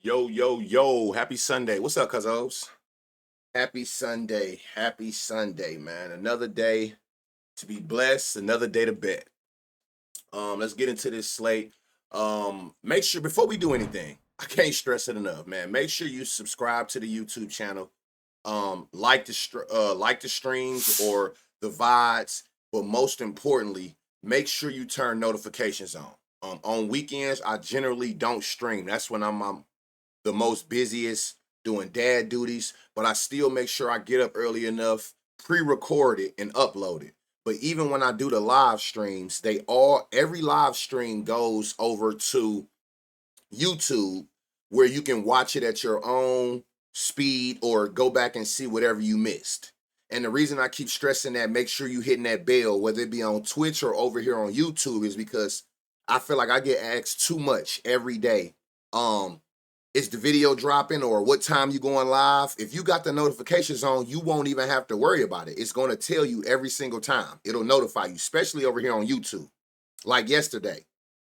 Yo, yo, yo. Happy Sunday. What's up, cuzos? Happy Sunday. Happy Sunday, man. Another day to be blessed, another day to bet. Let's get into this slate. Make sure before we do anything, I can't stress it enough, man. Make sure you subscribe to the YouTube channel. Like the streams or the VODs, but most importantly, make sure you turn notifications on. On weekends, I generally don't stream. That's when I'm the most busiest doing dad duties, but I still make sure I get up early enough, pre-record it, and upload it. But even when I do the live streams, every live stream goes over to YouTube where you can watch it at your own speed or go back and see whatever you missed. And the reason I keep stressing that, make sure you hitting that bell, whether it be on Twitch or over here on YouTube, is because I feel like I get asked too much every day. Is the video dropping or what time you going live? If you got the notifications on, you won't even have to worry about it. It's going to tell you every single time. It'll notify you, especially over here on YouTube. Like yesterday,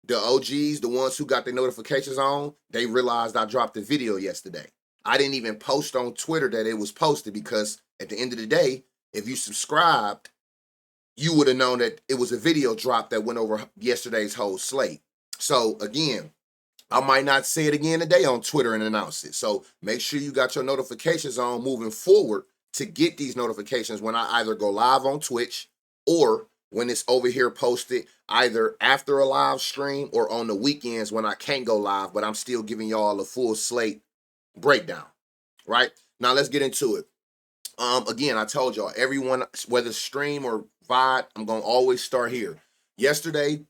the OGs, the ones who got the notifications on, they realized I dropped the video yesterday. I didn't even post on Twitter that it was posted because at the end of the day, if you subscribed, you would have known that it was a video drop that went over yesterday's whole slate. So again, I might not say it again today on Twitter and announce it. So make sure you got your notifications on moving forward to get these notifications when I either go live on Twitch or when it's over here posted either after a live stream or on the weekends when I can't go live, but I'm still giving y'all a full slate breakdown. Right? Now let's get into it. Again, I told y'all, everyone, whether stream or VOD, I'm gonna always start here. Yesterday,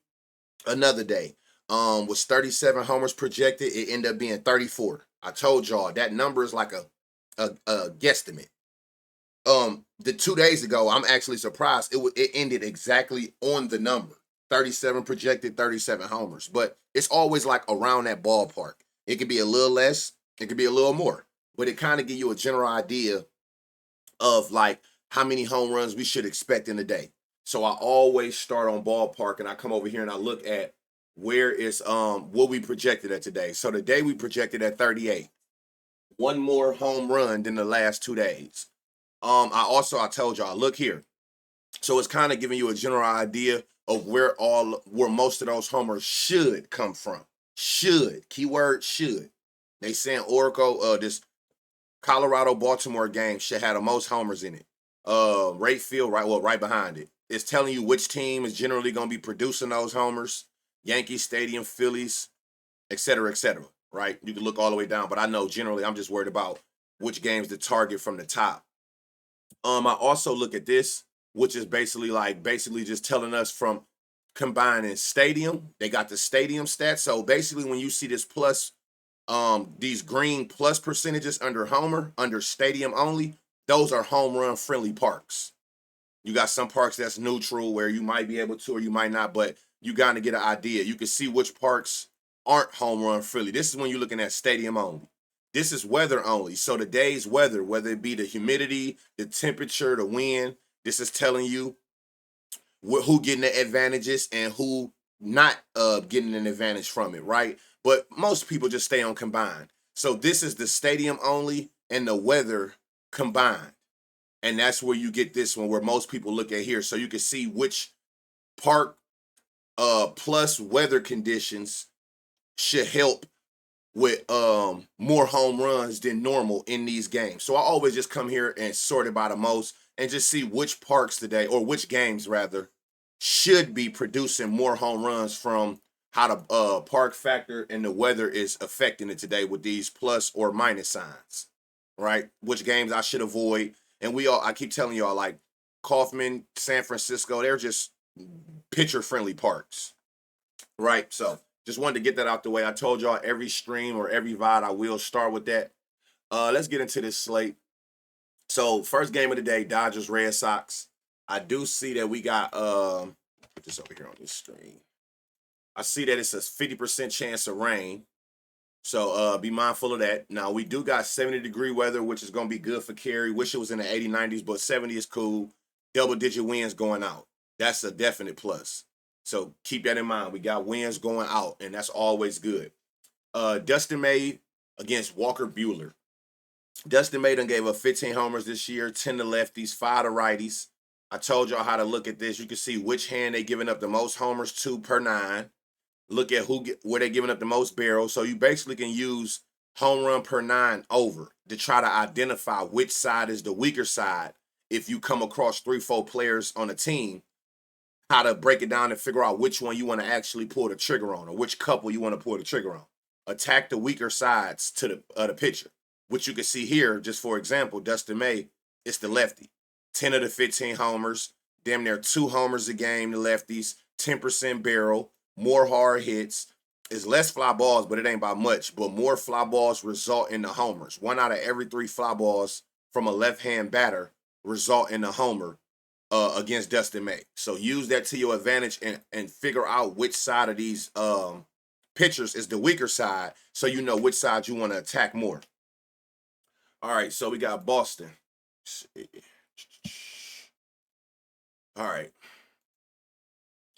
another day. Was 37 homers projected. It ended up being 34. I told y'all that number is like a guesstimate. The 2 days ago, I'm actually surprised it ended exactly on the number. 37 projected, 37 homers. But it's always like around that ballpark. It could be a little less, it could be a little more. But it kind of give you a general idea of like how many home runs we should expect in a day. So I always start on ballpark and I come over here and I look at where is what we projected at today. So today we projected at 38. One more home run than the last 2 days. I told y'all, look here. So it's kind of giving you a general idea of where most of those homers should come from. Should. Keyword should. They saying Oracle, this Colorado Baltimore game should have the most homers in it. Right field, right behind it. It's telling you which team is generally going to be producing those homers. Yankee Stadium, Phillies, et cetera, right? You can look all the way down, but I know generally I'm just worried about which games to target from the top. I also look at this, which is basically just telling us from combining stadium. They got the stadium stats. So basically when you see this plus, these green plus percentages under homer, under stadium only, those are home run friendly parks. You got some parks that's neutral where you might be able to or you might not, but you got to get an idea. You can see which parks aren't home run friendly. This is when you're looking at stadium only. This is weather only. So the day's weather, whether it be the humidity, the temperature, the wind, this is telling you who getting the advantages and who not getting an advantage from it, right? But most people just stay on combined. So this is the stadium only and the weather combined. And that's where you get this one where most people look at here. So you can see which park plus weather conditions should help with more home runs than normal in these games. So I always just come here and sort it by the most and just see which parks today, or which games rather, should be producing more home runs from how the park factor and the weather is affecting it today with these plus or minus signs, right? Which games I should avoid. And I keep telling y'all, like Kaufman, San Francisco, they're just pitcher friendly parks, right? So just wanted to get that out the way. I told y'all every stream or every VOD, I will start with that. Let's get into this slate. So first game of the day, Dodgers Red Sox. I do see that we got put this over here on this screen. I see that it's a 50% chance of rain. So be mindful of that. Now we do got 70-degree weather, which is gonna be good for carry. Wish it was in the 80s, 90s, but 70 is cool. Double-digit winds going out. That's a definite plus. So keep that in mind. We got winds going out, and that's always good. Dustin May, against Walker Buehler. Dustin May done gave up 15 homers this year, 10 to lefties, 5 to righties. I told y'all how to look at this. You can see which hand they giving up the most homers to per 9. Look at where they giving up the most barrels. So you basically can use home run per 9 over to try to identify which side is the weaker side. If you come across 3-4 players on a team, how to break it down and figure out which one you want to actually pull the trigger on, or which couple you want to pull the trigger on. Attack the weaker sides to the pitcher, which you can see here. Just for example, Dustin May, it's the lefty. 10 of the 15 homers, damn near 2 homers a game. The lefties, 10% barrel, more hard hits. It's less fly balls, but it ain't by much. But more fly balls result in the homers. 1 out of every 3 fly balls from a left-hand batter result in a homer against Dustin May. So use that to your advantage and figure out which side of these pitchers is the weaker side, so you know which side you want to attack more. All right, so we got Boston. All right.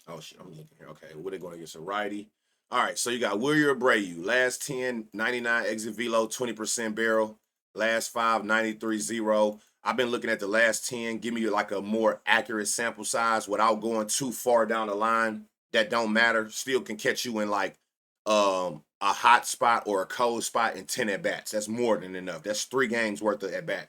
Oh, shit, I'm looking here. Okay, what are they going against a righty? All right, so you got Wilyer Abreu. Last 10, 99 exit velo, 20% barrel. Last 5, 93-0. I've been looking at the last 10. Give me like a more accurate sample size without going too far down the line. That don't matter. Still can catch you in like a hot spot or a cold spot in 10 at-bats. That's more than enough. That's 3 games worth of at-bats.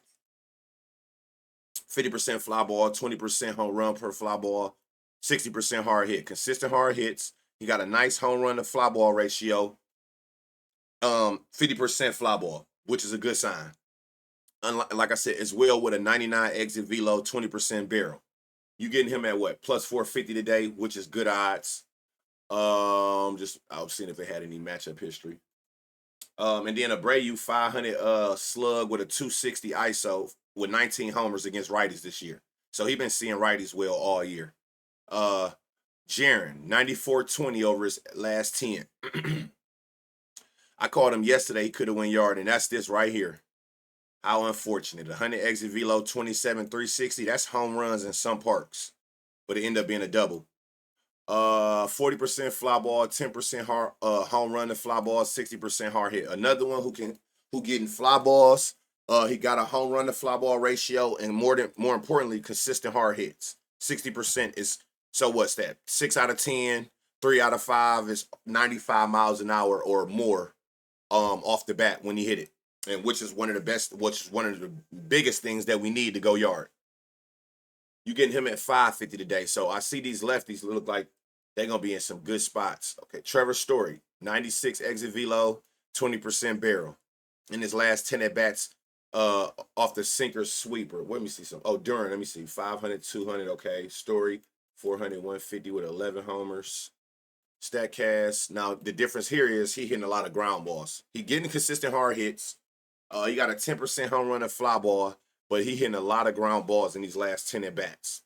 50% fly ball, 20% home run per fly ball, 60% hard hit. Consistent hard hits. He got a nice home run to fly ball ratio. 50% fly ball, which is a good sign. Like I said, as well with a 99 exit velo, 20% barrel. You getting him at what? Plus 450 today, which is good odds. Just I was seeing if it had any matchup history. And then Abreu 500 slug with a 260 ISO with 19 homers against righties this year. So he been seeing righties well all year. Jaron 94-20 over his last 10. I called him yesterday. He could have went yard, and that's this right here. How unfortunate. 100 exit velo, 27 360. That's home runs in some parks, but it ended up being a double. 40% fly ball, 10% hard home run to fly ball, 60% hard hit. Another one who getting fly balls. He got a home run to fly ball ratio, and more importantly, consistent hard hits. 60% is, so what's that? 6 out of 10, 3 out of 5 is 95 miles an hour or more off the bat when he hit it. And which is one of the biggest things that we need to go yard. You getting him at 550 today. So I see these lefties look like they're going to be in some good spots. Okay, Trevor Story, 96 exit velo, 20% barrel. In his last 10 at-bats off the sinker sweeper. Let me see some. Oh, Duran, let me see. 500, 200, okay. Story, 400, 150 with 11 homers. StatCast. Now, the difference here is he hitting a lot of ground balls. He getting consistent hard hits. He got a 10% home run and fly ball, but he hitting a lot of ground balls in these last 10 at-bats.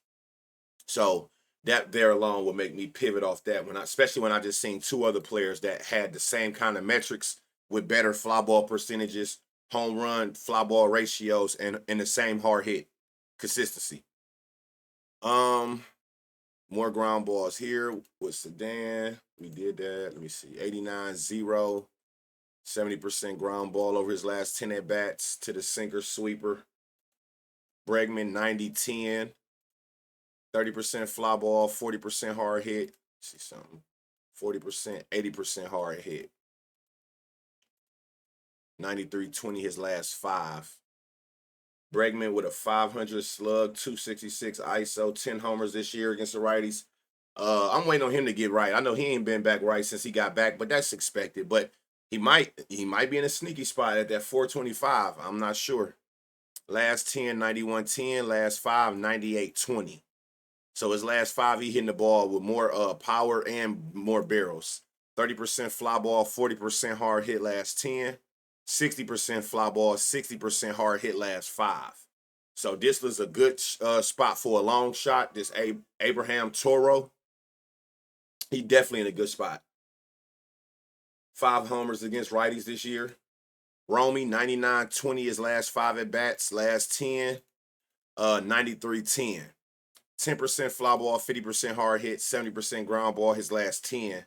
So that there alone will make me pivot off that especially when I just seen 2 other players that had the same kind of metrics with better fly ball percentages, home run, fly ball ratios, and the same hard hit consistency. More ground balls here with Sedan. We did that. Let me see. 89-0. 70% ground ball over his last 10 at-bats to the sinker sweeper. Bregman, 90-10. 30% fly ball, 40% hard hit. Let's see something. 40%, 80% hard hit. 93-20 his last 5. Bregman with a 500 slug, 266 ISO, 10 homers this year against the righties. I'm waiting on him to get right. I know he ain't been back right since he got back, but that's expected. But he might be in a sneaky spot at that 425. I'm not sure. Last 10, 91-10. Last 5, 98-20. So his last 5, he hitting the ball with more power and more barrels. 30% fly ball, 40% hard hit last 10. 60% fly ball, 60% hard hit last 5. So this was a good spot for a long shot. This Abraham Toro, he definitely in a good spot. 5 homers against righties this year. Romy, 99-20 his last 5 at-bats. Last 10, 93-10. 10% fly ball, 50% hard hit, 70% ground ball his last 10.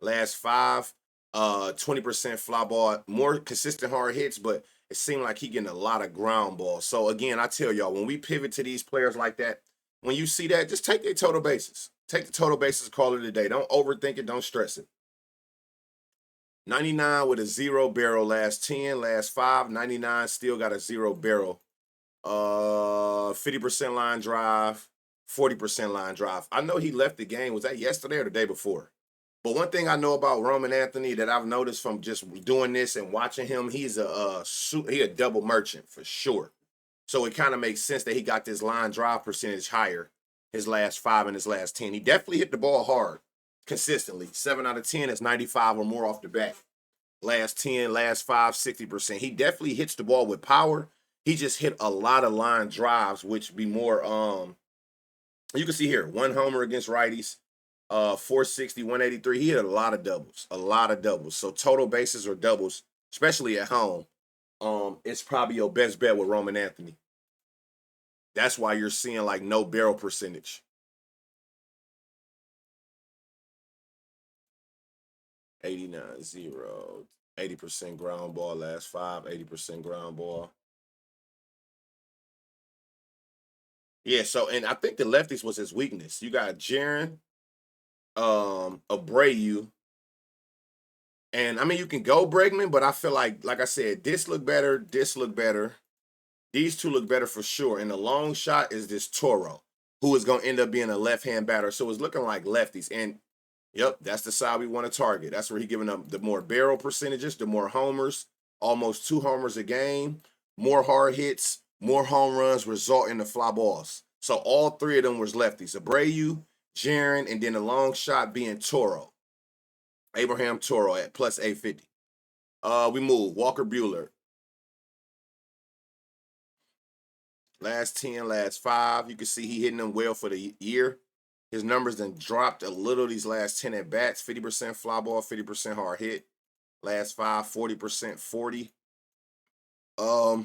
Last 5, 20% fly ball, more consistent hard hits, but it seemed like he getting a lot of ground balls. So again, I tell y'all, when we pivot to these players like that, when you see that, just take their total bases. Take the total bases, call it a day. Don't overthink it, don't stress it. 99 with a 0 barrel last 10, last 5. 99 still got a 0 barrel. 50% line drive, 40% line drive. I know he left the game. Was that yesterday or the day before? But one thing I know about Roman Anthony that I've noticed from just doing this and watching him, he's a double merchant for sure. So it kind of makes sense that he got this line drive percentage higher his last 5 and his last 10. He definitely hit the ball hard consistently. 7 out of 10 is 95 or more off the bat. Last 10, last 5, 60%. He definitely hits the ball with power. He just hit a lot of line drives, which be more you can see here, 1 homer against righties, 460, 183. He hit a lot of doubles, a lot of doubles. So total bases or doubles, especially at home, it's probably your best bet with Roman Anthony. That's why you're seeing like no barrel percentage. 89-0, 80% ground ball last 5, 80% ground ball. Yeah, so and I think the lefties was his weakness. You got Jaron, Abreu, and I mean you can go Bregman, but I feel like I said, this look better, this look better. These two look better for sure. And the long shot is this Toro, who is going to end up being a left-hand batter. So it's looking like lefties. And, yep, that's the side we want to target. That's where he's giving up the more barrel percentages, the more homers, almost 2 homers a game, more hard hits, more home runs result in the fly balls. So all 3 of them was lefties. Abreu, Jaron, and then the long shot being Toro. Abraham Toro at plus 850. We move. Walker Buehler. Last 10, last 5. You can see he hitting them well for the year. His numbers then dropped a little these last 10 at bats. 50% fly ball, 50% hard hit. Last 5, 40%, 40. I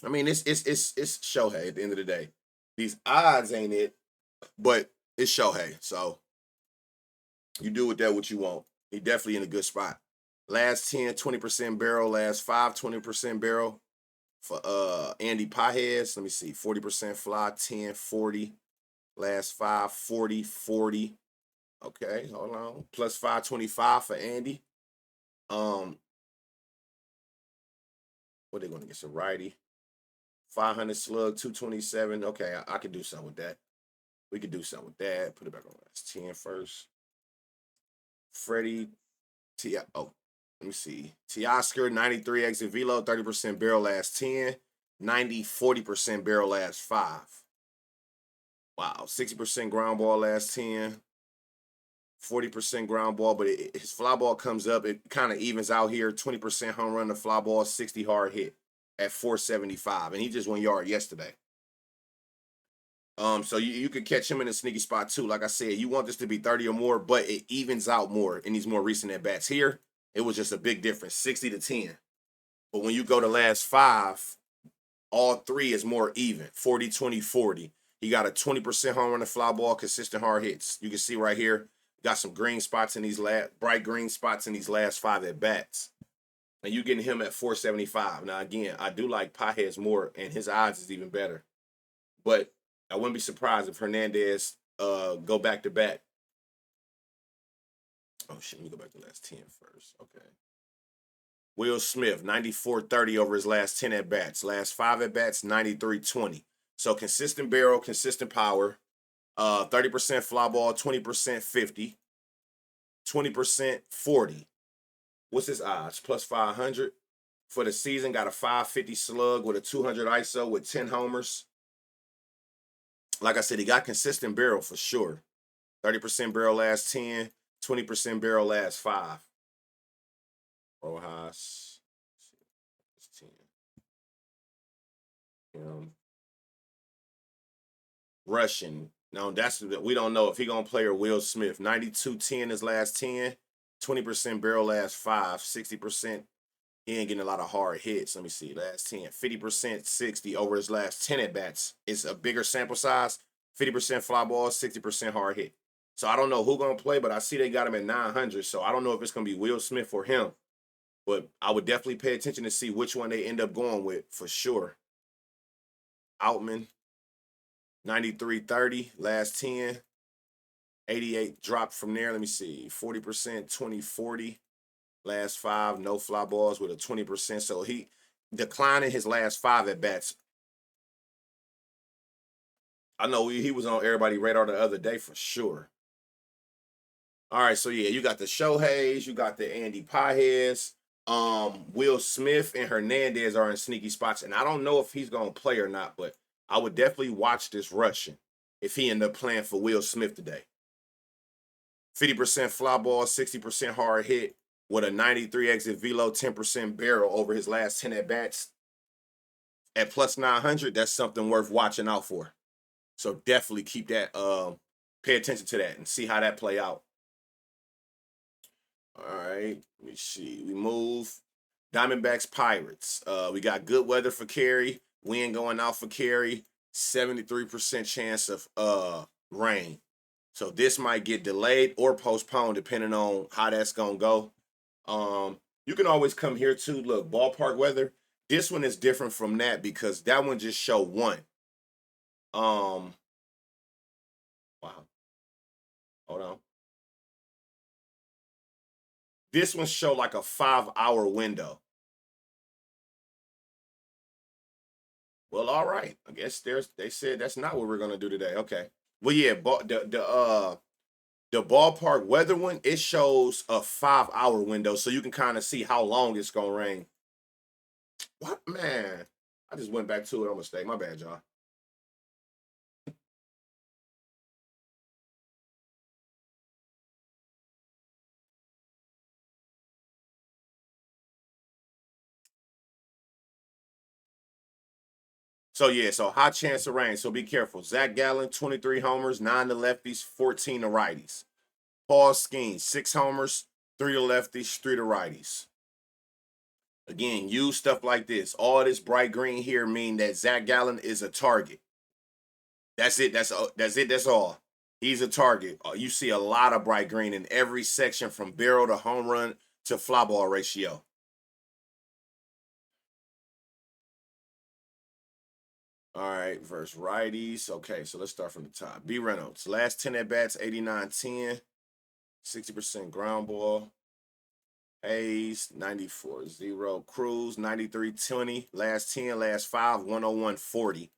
mean, it's Shohei at the end of the day. These odds ain't it, but it's Shohei. So you do with that what you want. He definitely in a good spot. Last 10, 20% barrel. Last 5, 20% barrel. For Andy Pajes, let me see, 40% fly, 10, 40. Last 5, 40, 40. Okay, hold on. Plus 525 for Andy. What they going to get? Some righty. 500 slug, 227. Okay, I could do something with that. We could do something with that. Put it back on last 10 first. Freddie let me see. Teoscar, 93 exit velo, 30% barrel last 10. 90, 40% barrel last 5. Wow, 60% ground ball last 10. 40% ground ball, but his fly ball comes up. It kind of evens out here. 20% home run to fly ball, 60 hard hit at 475. And he just 1 yard yesterday. So you could catch him in a sneaky spot too. Like I said, you want this to be 30 or more, but it evens out more in these more recent at-bats. Here, it was just a big difference, 60 to 10. But when you go to last 5, all 3 is more even, 40, 20, 40. He got a 20% home run to fly ball, consistent hard hits. You can see right here, got some green spots in these bright green spots in these last 5 at-bats. And you getting him at 475. Now, again, I do like Pajes more, and his odds is even better. But I wouldn't be surprised if Hernandez go back-to-back. Oh, shit, let me go back to the last 10 first. Okay. Will Smith, 94-30 over his last 10 at-bats. Last 5 at-bats, 93-20. So consistent barrel, consistent power. 30% fly ball, 20% 50. 20% 40. What's his odds? Plus 500. For the season, got a 550 slug with a 200 ISO with 10 homers. Like I said, he got consistent barrel for sure. 30% barrel last 10, 20% barrel last 5. Rojas. 10. Russian. No, we don't know if he gonna play or Will Smith. 92-10 his last 10, 20% barrel last 5, 60%. He ain't getting a lot of hard hits. Let me see. Last 10, 50%, 60 over his last 10 at bats. It's a bigger sample size. 50% fly ball, 60% hard hit. So I don't know who gonna play, but I see they got him at 900. So I don't know if it's gonna be Will Smith or him. But I would definitely pay attention to see which one they end up going with for sure. Outman, 93.30, last 10. 88 dropped from there. Let me see. 40%, 20-40. Last 5, no fly balls with a 20%. So he declining his last 5 at bats. I know he was on everybody's radar the other day for sure. All right, so yeah, you got the Shoheis, you got the Andy Pajes. Will Smith and Hernandez are in sneaky spots, and I don't know if he's gonna play or not, but I would definitely watch this Russian if he end up playing for Will Smith today. 50% fly ball, 60% hard hit with a 93 exit velo, 10% barrel over his last 10 at bats. At plus 900, that's something worth watching out for. So definitely keep that, pay attention to that and see how that play out. All right, let me see. We move. Diamondbacks Pirates. We got good weather for Carey. Wind going out for Carey. 73% chance of rain. So this might get delayed or postponed depending on how that's gonna go. You can always come here too. Look, ballpark weather. This one is different from that because that one just show one. Wow. Hold on. This one show like a 5-hour window. Well, all right. I guess they said that's not what we're gonna do today. Okay. Well, yeah, the ballpark weather one, it shows a 5-hour window, so you can kind of see how long it's gonna rain. What, man? I just went back to it on mistake. My bad, y'all. So yeah, so high chance of rain. So be careful. Zach Gallen, 23 homers, 9 to lefties, 14 to righties. Paul Skeens, 6 homers, 3 to lefties, 3 to righties. Again, use stuff like this. All this bright green here mean that Zach Gallen is a target. That's it. That's it. That's all. He's a target. You see a lot of bright green in every section from barrel to home run to fly ball ratio. All right, versus righties. Okay, so let's start from the top. B Reynolds, last 10 at bats, 89-10, 60% ground ball. Hayes, 94-0. Cruz, 93-20. Last 10, last 5, 101-40.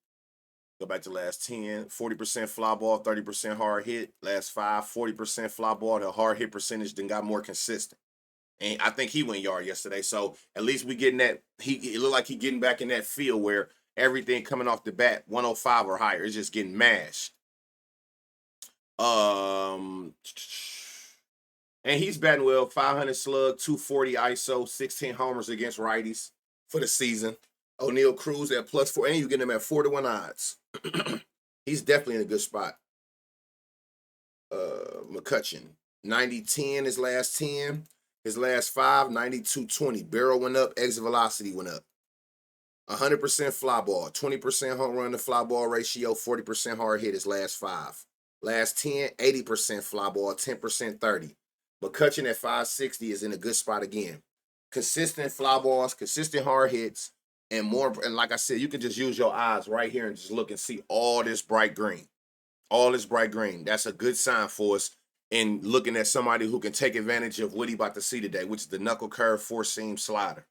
Go back to last 10. 40% fly ball, 30% hard hit. Last 5, 40% fly ball. The hard hit percentage then got more consistent. And I think he went yard yesterday. So at least we getting that. It looked like he getting back in that field where everything coming off the bat, 105 or higher, is just getting mashed. And he's batting well. 500 slug, 240 ISO, 16 homers against righties for the season. O'Neal Cruz at +4, and you get him at 4-1 odds. He's definitely in a good spot. McCutcheon, 90-10 his last 10. His last 5, 92-20. Barrel went up, exit velocity went up. 100% fly ball, 20% home run to fly ball ratio, 40% hard hit his last 5. Last 10, 80% fly ball, 10% 30. McCutcheon at 560 is in a good spot again. Consistent fly balls, consistent hard hits, and more. And like I said, you can just use your eyes right here and just look and see all this bright green. All this bright green. That's a good sign for us in looking at somebody who can take advantage of what he about to see today, which is the knuckle curve 4-seam slider.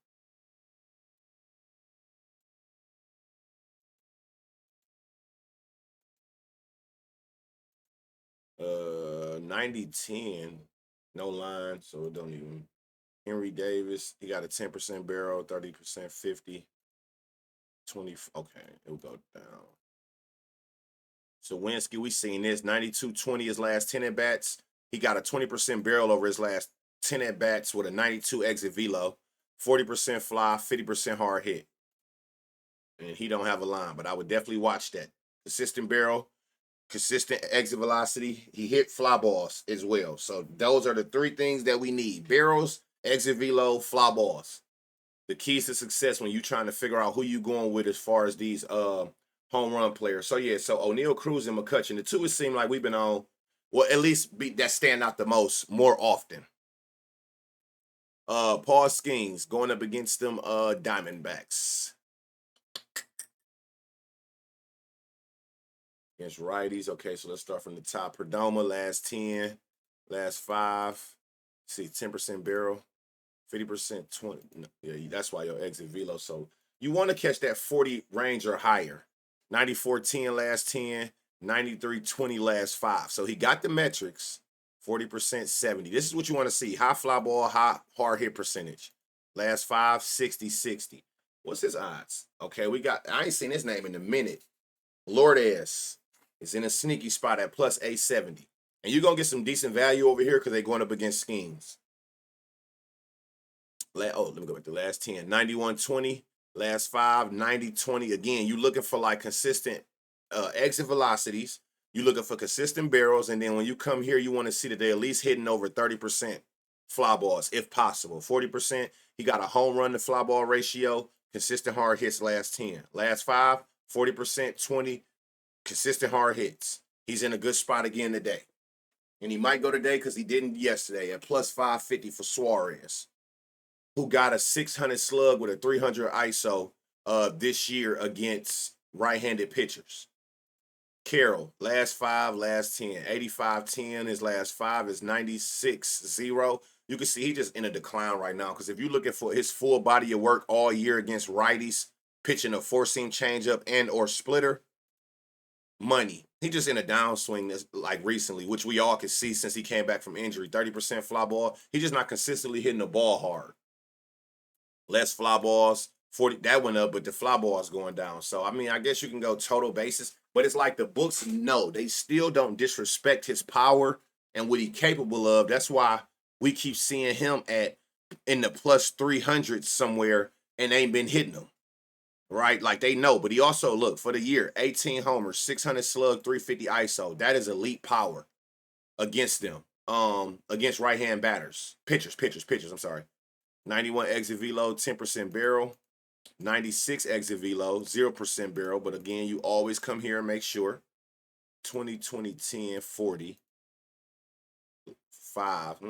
90-10, no line, so it don't even. Henry Davis, he got a 10% barrel, 30% 50, 20. Okay, it will go down. So Winsky, we seen this 92-20 his last 10 at bats. He got a 20% barrel over his last 10 at bats with a 92 exit velo, 40% fly, 50% hard hit. And he don't have a line, but I would definitely watch that. Consistent barrel, consistent exit velocity. He hit fly balls as well. So those are the 3 things that we need: barrels, exit velo, fly balls. The keys to success when you're trying to figure out who you going with as far as these home run players. So yeah, so O'Neal Cruz and McCutcheon, the two it seemed like we've been on Well, at least that stand out the most more often. Paul Skeens going up against them Diamondbacks. Against righties. Okay, so let's start from the top. Perdomo, last 10, last 5. See, 10% barrel, 50%, 20. Yeah, that's why your exit velo. So you want to catch that 40 range or higher. 94.10 last 10, 93.20 last 5. So he got the metrics. 40%, 70. This is what you want to see. High fly ball, high hard hit percentage. Last 5, 60, 60. What's his odds? Okay, I ain't seen his name in a minute. Lourdes is in a sneaky spot at plus 870. And you're going to get some decent value over here because they're going up against schemes. Let me go back to last 10. 91.20, last 5, 90.20. Again, you're looking for like consistent exit velocities. You're looking for consistent barrels. And then when you come here, you want to see that they're at least hitting over 30% fly balls, if possible. 40%, he got a home run to fly ball ratio. Consistent hard hits last 10. Last 5, 40%, 20, consistent hard hits. He's in a good spot again today. And he might go today because he didn't yesterday at plus 550 for Suarez, who got a 600 slug with a 300 ISO this year against right-handed pitchers. Carroll, last 5, last 10. 85-10, his last 5 is 96-0. You can see he's just in a decline right now because if you're looking for his full body of work all year against righties, pitching a four-seam changeup and or splitter, money. He just in a downswing this, like recently, which we all can see since he came back from injury. 30% fly ball. He's just not consistently hitting the ball hard. Less fly balls. 40, that went up, but the fly ball is going down. So, I mean, I guess you can go total basis, but it's like the books know. They still don't disrespect his power and what he's capable of. That's why we keep seeing him in the plus 300 somewhere and ain't been hitting them. Right? Like they know. But he also, look, for the year, 18 homers, 600 slug, 350 ISO. That is elite power against them. Against right-hand batters. Pitchers, I'm sorry. 91 exit velo, 10% barrel. 96 exit velo, 0% barrel. But again, you always come here and make sure. 20, 10, 40. 5.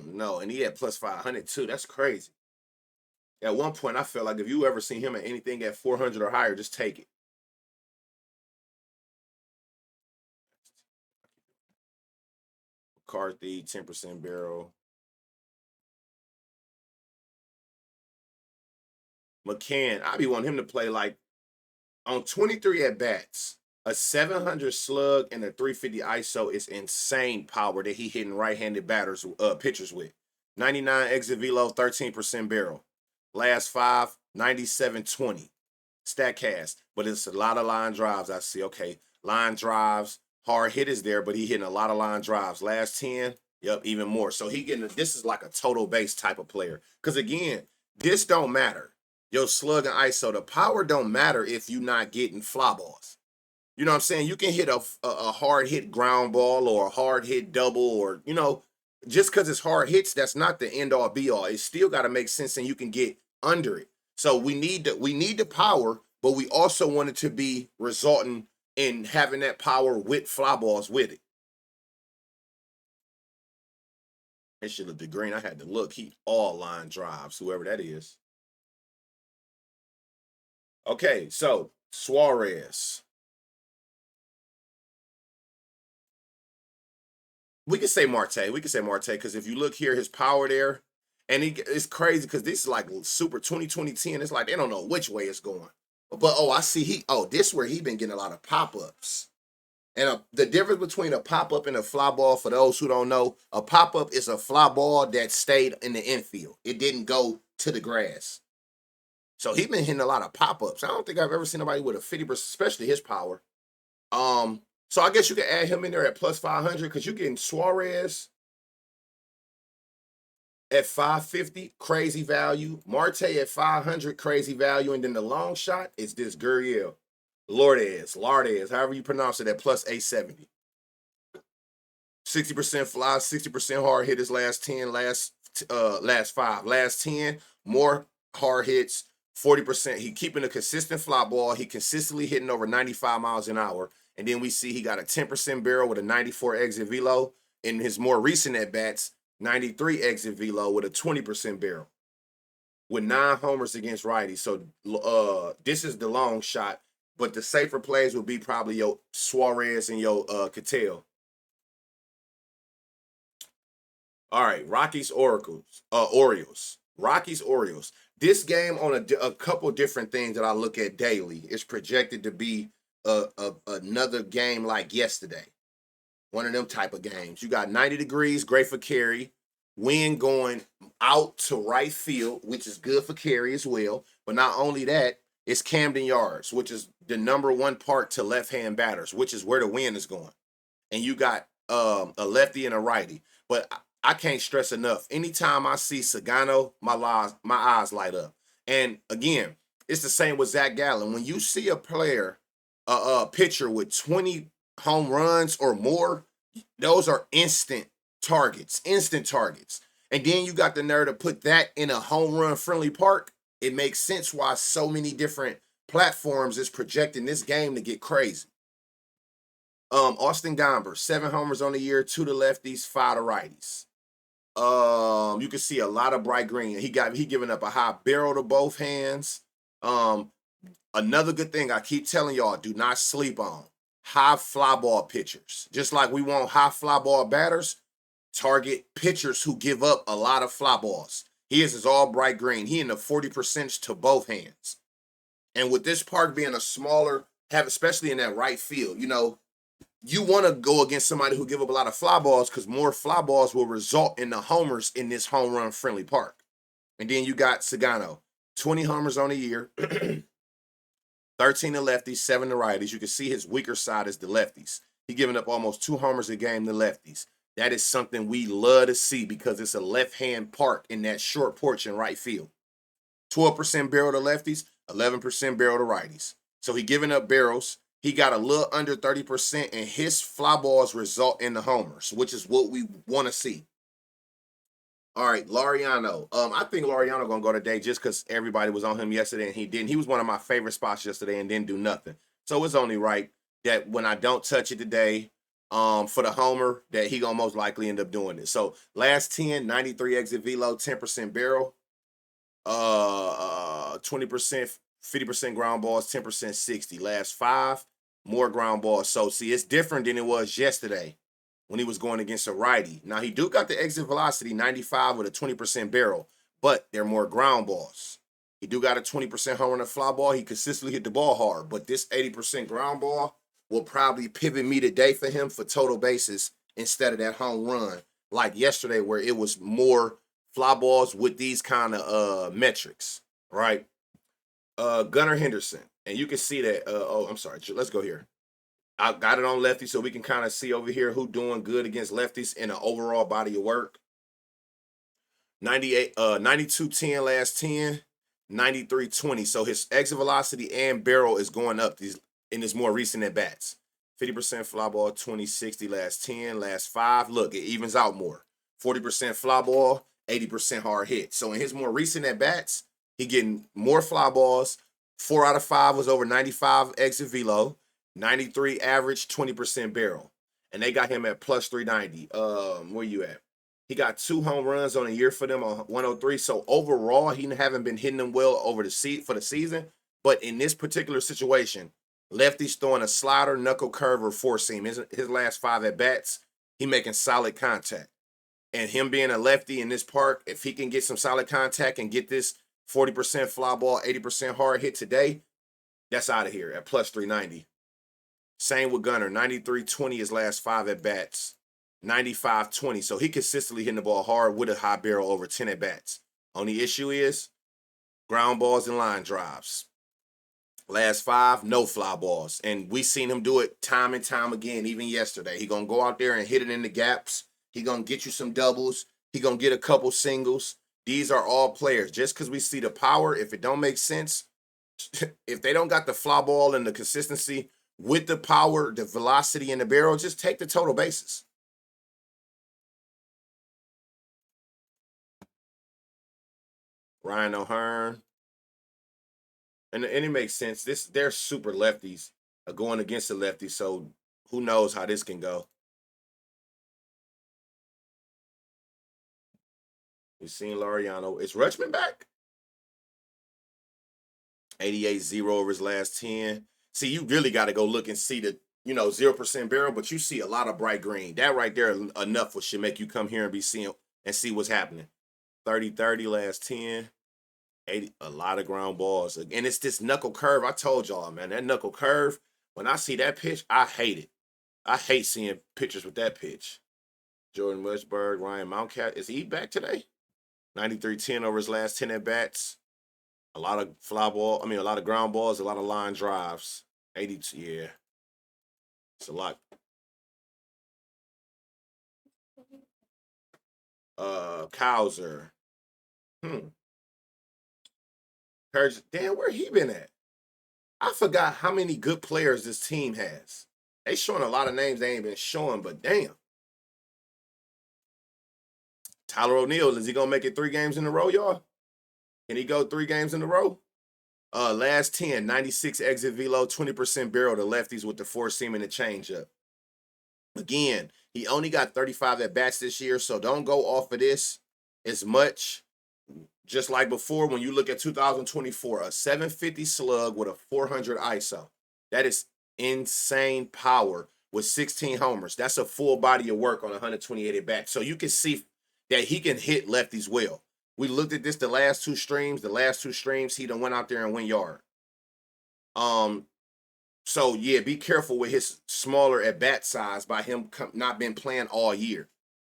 No, and he had plus 500 too. That's crazy. At one point, I felt like if you ever seen him at anything at 400 or higher, just take it. McCarthy, 10% barrel. McCann, I be wanting him to play like on 23 at bats. A 700 slug and a 350 ISO is insane power that he hitting right-handed pitchers with. 99 exit velo, 13% barrel. Last 5, 97-20. StatCast. But it's a lot of line drives I see. Okay, line drives, hard hit is there, but he hitting a lot of line drives. Last 10, yep, even more. So this is like a total base type of player. Because again, this don't matter. Your slug and ISO, the power don't matter if you're not getting fly balls. You know what I'm saying? You can hit a hard hit ground ball or a hard hit double or, just because it's hard hits, that's not the end all be all. It still got to make sense and you can get under it. So we need the power, but we also want it to be resulting in having that power with fly balls with it. It should look the green. I had to look. He all line drives, whoever that is. Okay, so Suarez. We could say Marte. Because if you look here, his power there, and it's crazy because this is like super 2010. It's like they don't know which way it's going. But I see this where he been getting a lot of pop-ups. And the difference between a pop-up and a fly ball, for those who don't know, a pop-up is a fly ball that stayed in the infield. It didn't go to the grass. So he been hitting a lot of pop-ups. I don't think I've ever seen nobody with a 50%, especially his power. So I guess you can add him in there at plus 500 because you're getting Suarez at 550, crazy value. Marte at 500, crazy value. And then the long shot is this Gurriel. Lourdes, however you pronounce it, at plus 870. 60% fly, 60% hard hit his last 10, last 5. Last 10, more hard hits, 40%. He keeping a consistent fly ball. He consistently hitting over 95 miles an hour. And then we see he got a 10% barrel with a 94 exit velo. In his more recent at-bats, 93 exit velo with a 20% barrel with 9 homers against righties. So this is the long shot, but the safer plays would be probably your Suarez and your Cattell. All right, Orioles. Rockies Orioles. This game on a couple different things that I look at daily is projected to be another game like yesterday. One of them type of games. You got 90 degrees, great for carry. Wind going out to right field, which is good for carry as well. But not only that, it's Camden Yards, which is the number one part to left-hand batters, which is where the wind is going. And you got a lefty and a righty. But I can't stress enough. Anytime I see Sagano, my eyes light up. And again, it's the same with Zach Gallen. When you see a player, a pitcher with 20 home runs or more, those are instant targets. And then you got the nerve to put that in a home run friendly park. It makes sense why so many different platforms is projecting this game to get crazy. Austin Gomber, 7 homers on the year, 2 to lefties, 5 to righties. You can see a lot of bright green. He giving up a high barrel to both hands. Another good thing I keep telling y'all, do not sleep on high fly ball pitchers. Just like we want high fly ball batters, target pitchers who give up a lot of fly balls. His is all bright green. He in the 40% to both hands. And with this park being a smaller, especially in that right field, you want to go against somebody who give up a lot of fly balls because more fly balls will result in the homers in this home run friendly park. And then you got Sagano, 20 homers on the year, 13 to lefties, 7 to righties. You can see his weaker side is the lefties. He giving up almost 2 homers a game to lefties. That is something we love to see because it's a left-hand park in that short porch in right field. 12% barrel to lefties, 11% barrel to righties. So he giving up barrels. He got a little under 30%, and his fly balls result in the homers, which is what we want to see. All right, Laureano. I think Laureano gonna go today just because everybody was on him yesterday and he didn't. He was one of my favorite spots yesterday and didn't do nothing. So it's only right that when I don't touch it today, for the homer, that he gonna most likely end up doing it. So last 10, 93 exit velo, 10% barrel, 20%, 50% ground balls, 10% 60. Last 5, more ground balls. So see, it's different than it was yesterday when he was going against a righty. Now, he do got the exit velocity, 95 with a 20% barrel, but they're more ground balls. He do got a 20% home run and fly ball. He consistently hit the ball hard, but this 80% ground ball will probably pivot me today for him for total bases instead of that home run like yesterday where it was more fly balls with these kind of metrics, right? Gunnar Henderson, and you can see that. I'm sorry. Let's go here. I got it on lefty so we can kind of see over here who doing good against lefties in an overall body of work. 98, 92-10 last 10, 93-20. So his exit velocity and barrel is going up in his more recent at bats. 50% fly ball, 20-60 last 10, last 5. Look, it evens out more. 40% fly ball, 80% hard hit. So in his more recent at bats, he getting more fly balls. 4 out of 5 was over 95 exit velo. 93 average, 20% barrel. And they got him at plus 390. Where you at? He got 2 home runs on a year for them on 103. So overall, he haven't been hitting them well for the season. But in this particular situation, lefty's throwing a slider, knuckle curve, or 4-seam. His last 5 at-bats, he making solid contact. And him being a lefty in this park, if he can get some solid contact and get this 40% fly ball, 80% hard hit today, that's out of here at plus 390. Same with Gunner, 93-20 his last 5 at-bats, 95-20. So he consistently hitting the ball hard with a high barrel over 10 at-bats. Only issue is ground balls and line drives. Last 5, no fly balls. And we seen him do it time and time again, even yesterday. He going to go out there and hit it in the gaps. He going to get you some doubles. He going to get a couple singles. These are all players. Just because we see the power, if it don't make sense, if they don't got the fly ball and the consistency with the power, the velocity, and the barrel, just take the total bases. Ryan O'Hearn. And it makes sense. They're super lefties. going against the lefty. So who knows how this can go. We've seen Laureano. Is Rutschman back? 88-0 over his last 10. See, you really got to go look and see the 0% barrel, but you see a lot of bright green. That right there enough should make you come here and be seeing and see what's happening. 30-30 last 10. 80, a lot of ground balls. And it's this knuckle curve. I told y'all, man, that knuckle curve, when I see that pitch, I hate it. I hate seeing pitchers with that pitch. Jordan Westberg, Ryan Mountcat. Is he back today? 93-10 over his last 10 at-bats. A lot of a lot of ground balls, a lot of line drives. 82, yeah. It's a lot. Cowser. Damn, where he been at? I forgot how many good players this team has. They showing a lot of names they ain't been showing, but damn. Tyler O'Neill, is he gonna make it 3 games in a row, y'all? Can he go 3 games in a row? Last 10, 96 exit velo, 20% barrel to lefties with the 4-seam and the changeup. Again, he only got 35 at bats this year, so don't go off of this as much. Just like before, when you look at 2024, a 750 slug with a 400 ISO. That is insane power with 16 homers. That's a full body of work on 128 at bats. So you can see that he can hit lefties well. We looked at this the last two streams. He done went out there and went yard. So yeah, be careful with his smaller at bat size by him not been playing all year.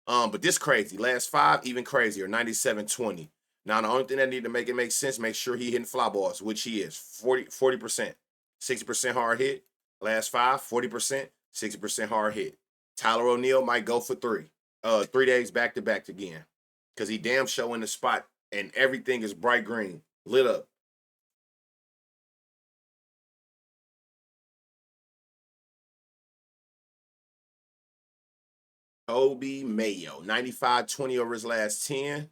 But this crazy. Last 5, even crazier. 97-20. Now the only thing that need to make it make sense, make sure he hitting fly balls, which he is. 40%, 60% hard hit. Last 5, 40%, 60% hard hit. Tyler O'Neill might go for 3. 3 days back to back again. Because he damn show in the spot and everything is bright green, lit up. Kobe Mayo, 95-20 over his last 10,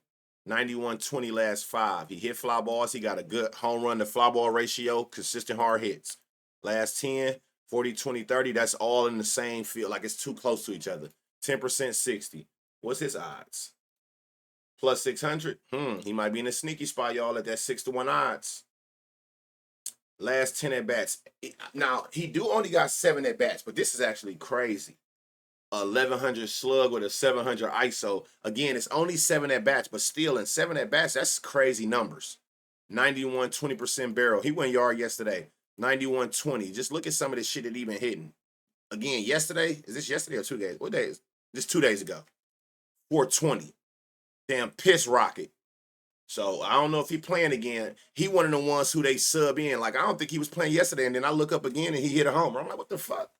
91-20 last 5. He hit fly balls. He got a good home run to fly ball ratio, consistent hard hits. Last 10, 40-20-30, that's all in the same field, like it's too close to each other. 10%, 60. What's his odds? Plus 600. He might be in a sneaky spot, y'all, at that 6-1 odds. Last 10 at bats. Now, he only got 7 at bats, but this is actually crazy. 1100 slug with a 700 ISO. Again, it's only 7 at bats, but still in 7 at bats, that's crazy numbers. 91, 20% barrel. He went yard yesterday. 91, 20. Just look at some of this shit that he been hitting. Again, yesterday, is this yesterday or 2 days? What day is this? 2 days ago. 420. Damn piss rocket. So I don't know if he playing again. He one of the ones who they sub in. Like, I don't think he was playing yesterday, and then I look up again and he hit a homer. I'm like, what the fuck?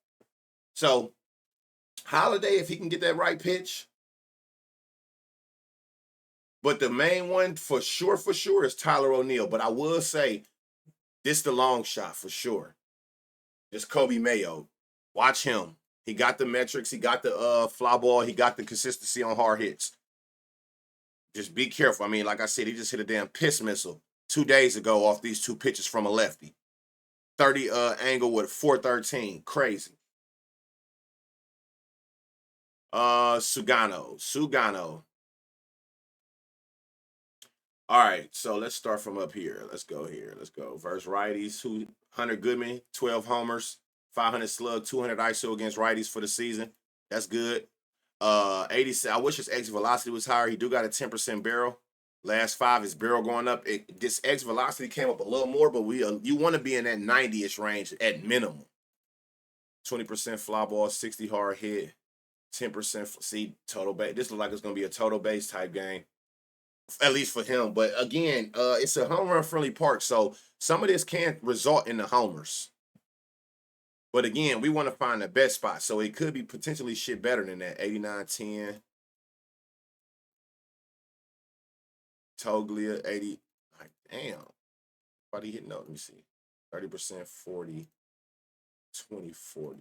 So Holiday, if he can get that right pitch. But the main one for sure is Tyler O'Neill. But I will say, this the long shot for sure. This Kobe Mayo. Watch him. He got the metrics. He got the fly ball. He got the consistency on hard hits. Just be careful. I mean, like I said, he just hit a damn piss missile 2 days ago off these 2 pitches from a lefty. 30 angle with 413. Crazy. Sugano. All right, so let's start from up here. Let's go here. Let's go. Versus righties. Hunter Goodman, 12 homers, 500 slug, 200 ISO against righties for the season. That's good. 80. I wish his exit velocity was higher. He do got a 10% barrel. Last 5, his barrel going up. This exit velocity came up a little more, but you want to be in that 90-ish range at minimum. 20% fly ball, 60 hard hit, 10% see total base. This looks like it's gonna be a total base type game, at least for him. But again, it's a home run friendly park, so some of this can result in the homers. But again, we want to find the best spot, so it could be potentially shit better than that. 89-10. Toglia, 80. Like, damn. Nobody hitting up. Let me see. 30%, 40, 20, 40.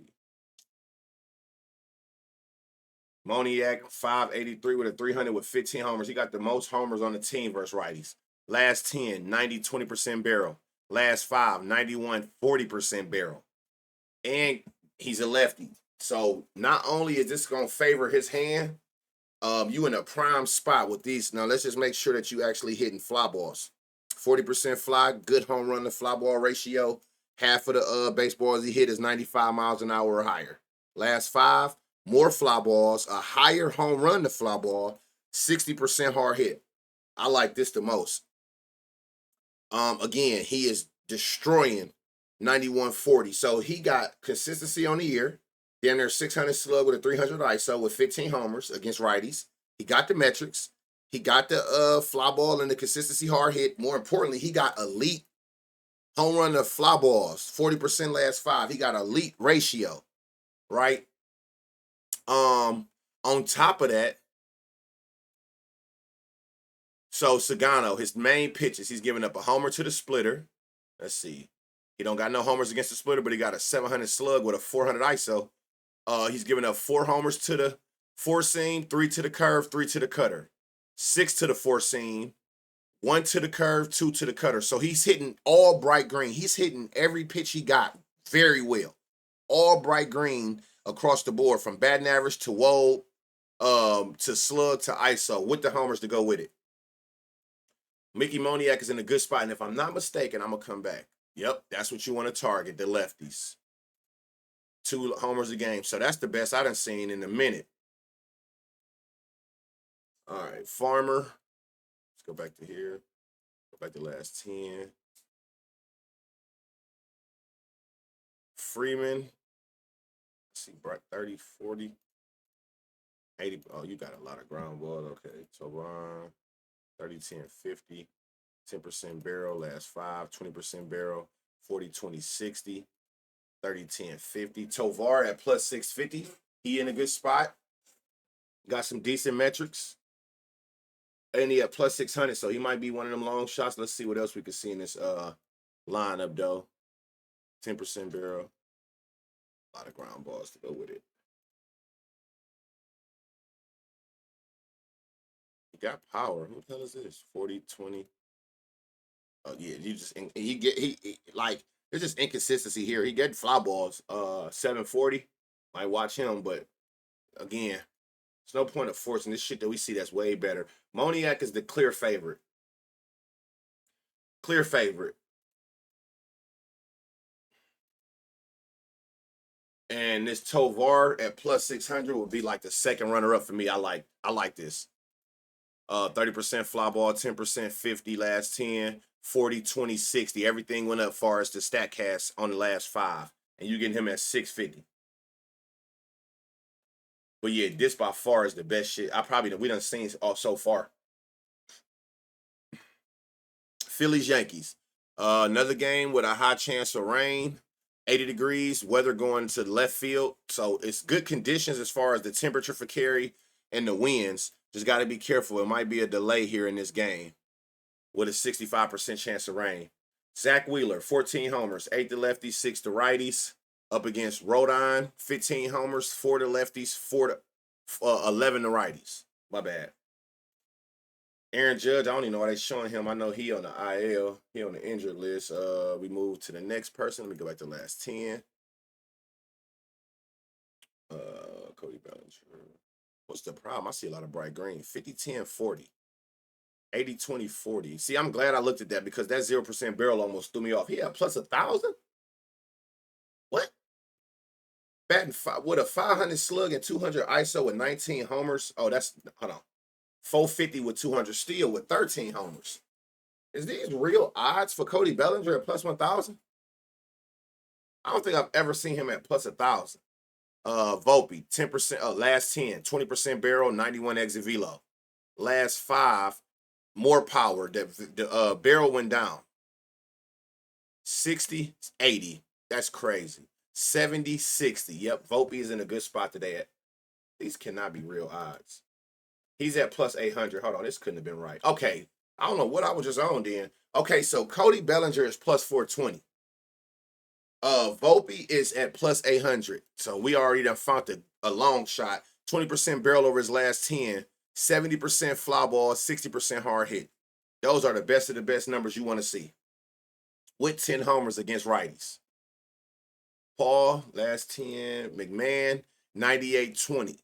Moniak, 583 with a 300 with 15 homers. He got the most homers on the team versus righties. Last 10, 90, 20% barrel. Last 5, 91, 40% barrel. and he's a lefty. So not only is this going to favor his hand, you in a prime spot with these. Now let's just make sure that you actually hitting fly balls. 40% fly, good home run to fly ball ratio. Half of the baseballs he hit is 95 miles an hour or higher. Last 5, more fly balls, a higher home run to fly ball, 60% hard hit. I like this the most. Again, he is destroying 9140. So he got consistency on the year. Damn near 600 slug with a 300 ISO with 15 homers against righties. He got the metrics. He got the fly ball and the consistency hard hit. More importantly, he got elite home run to fly balls, 40% last 5. He got elite ratio, right? On top of that, so Sagano, his main pitches, he's giving up a homer to the splitter. Let's see. He don't got no homers against the splitter, but he got a 700 slug with a 400 ISO. He's giving up 4 homers to the 4 seam, 3 to the curve, 3 to the cutter, 6 to the 4 seam, 1 to the curve, 2 to the cutter. So he's hitting all bright green. He's hitting every pitch he got very well. All bright green across the board, from batting average to WOB, to slug to ISO, with the homers to go with it. Mickey Moniak is in a good spot, and if I'm not mistaken, I'm going to come back. Yep, that's what you want to target, the lefties. 2 homers a game. So that's the best I done seen in a minute. All right, Farmer. Let's go back to here. Go back to last 10. Freeman. Let's see, 30, 40, 80. Oh, you got a lot of ground balls. Okay, Toban. 30, 10, 50. 10% barrel, last 5. 20% barrel. 40, 20, 60. 30, 10, 50. Tovar at plus 650. He in a good spot. Got some decent metrics. And he at plus 600, so he might be one of them long shots. Let's see what else we can see in this lineup, though. 10% barrel. A lot of ground balls to go with it. He got power. Who the hell is this? 40, 20. Oh, yeah. He like, there's just inconsistency here. He get fly balls. 740. Might watch him, but again, there's no point of forcing this shit that we see that's way better. Moniak is the clear favorite. Clear favorite. And this Tovar at plus 600 would be like the second runner-up for me. I like this. 30% fly ball, 10%, 50 last 10, 40, 20, 60. Everything went up far as the StatCast on the last 5. And you get him at 650. But yeah, this by far is the best shit we done seen so far. Phillies, Yankees. Another game with a high chance of rain. 80 degrees, weather going to left field. So it's good conditions as far as the temperature for carry and the winds. Just got to be careful. It might be a delay here in this game with a 65% chance of rain. Zach Wheeler, 14 homers, 8 to lefties, 6 to righties. Up against Rodon, 15 homers, 4 to lefties, 11 to righties. My bad. Aaron Judge, I don't even know why they're showing him. I know he on the IL. He on the injured list. We move to the next person. Let me go back to the last 10. Cody Bellinger. What's the problem? I see a lot of bright green. 50, 10, 40. 80, 20, 40. See, I'm glad I looked at that because that 0% barrel almost threw me off. He had plus 1,000? What? Batting with a 500 slug and 200 ISO with 19 homers. Oh, that's, hold on. 450 with 200 steal with 13 homers. Is these real odds for Cody Bellinger at plus 1,000? I don't think I've ever seen him at plus 1,000. Volpe, 10%, last 10, 20% barrel, 91 exit velo. Last 5, more power. The barrel went down. 60, 80. That's crazy. 70, 60. Yep, Volpe is in a good spot today. These cannot be real odds. He's at plus 800. Hold on, this couldn't have been right. Okay, I don't know what I was just on then. Okay, so Cody Bellinger is plus 420. Volpe is at plus 800. So we already done found a long shot. 20% barrel over his last 10. 70% fly ball, 60% hard hit. Those are the best of the best numbers you want to see. With 10 homers against righties. Paul, last 10. McMahon, 98.20.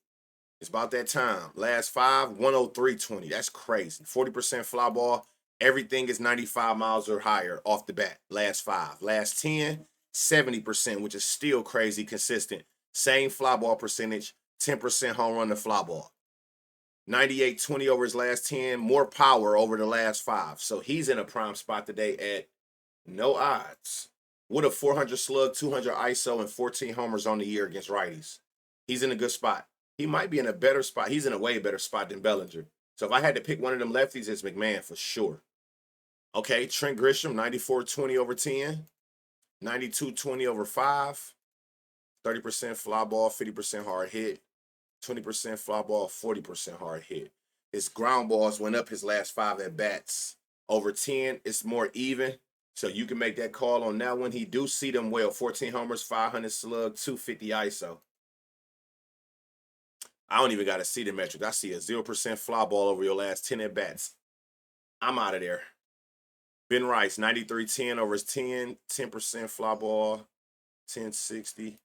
It's about that time. Last 5, 103.20. That's crazy. 40% fly ball. Everything is 95 miles or higher off the bat. Last 5. Last 10, 70%, which is still crazy consistent. Same fly ball percentage, 10% home run to fly ball. 98.20 over his last 10, more power over the last 5. So he's in a prime spot today at no odds. With a 400 slug, 200 ISO, and 14 homers on the year against righties. He's in a good spot. He might be in a better spot. He's in a way better spot than Bellinger. So if I had to pick one of them lefties, it's McMahon for sure. Okay, Trent Grisham, 94.20 over 10, 92.20 over 5, 30% fly ball, 50% hard hit, 20% fly ball, 40% hard hit. His ground balls went up his last 5 at bats. Over 10, it's more even. So you can make that call on that one. He do see them well. 14 homers, 500 slug, 250 ISO. I don't even got to see the metric. I see a 0% fly ball over your last 10 at bats. I'm out of there. Ben Rice, 93.10 over his 10, 10% fly ball, 1060,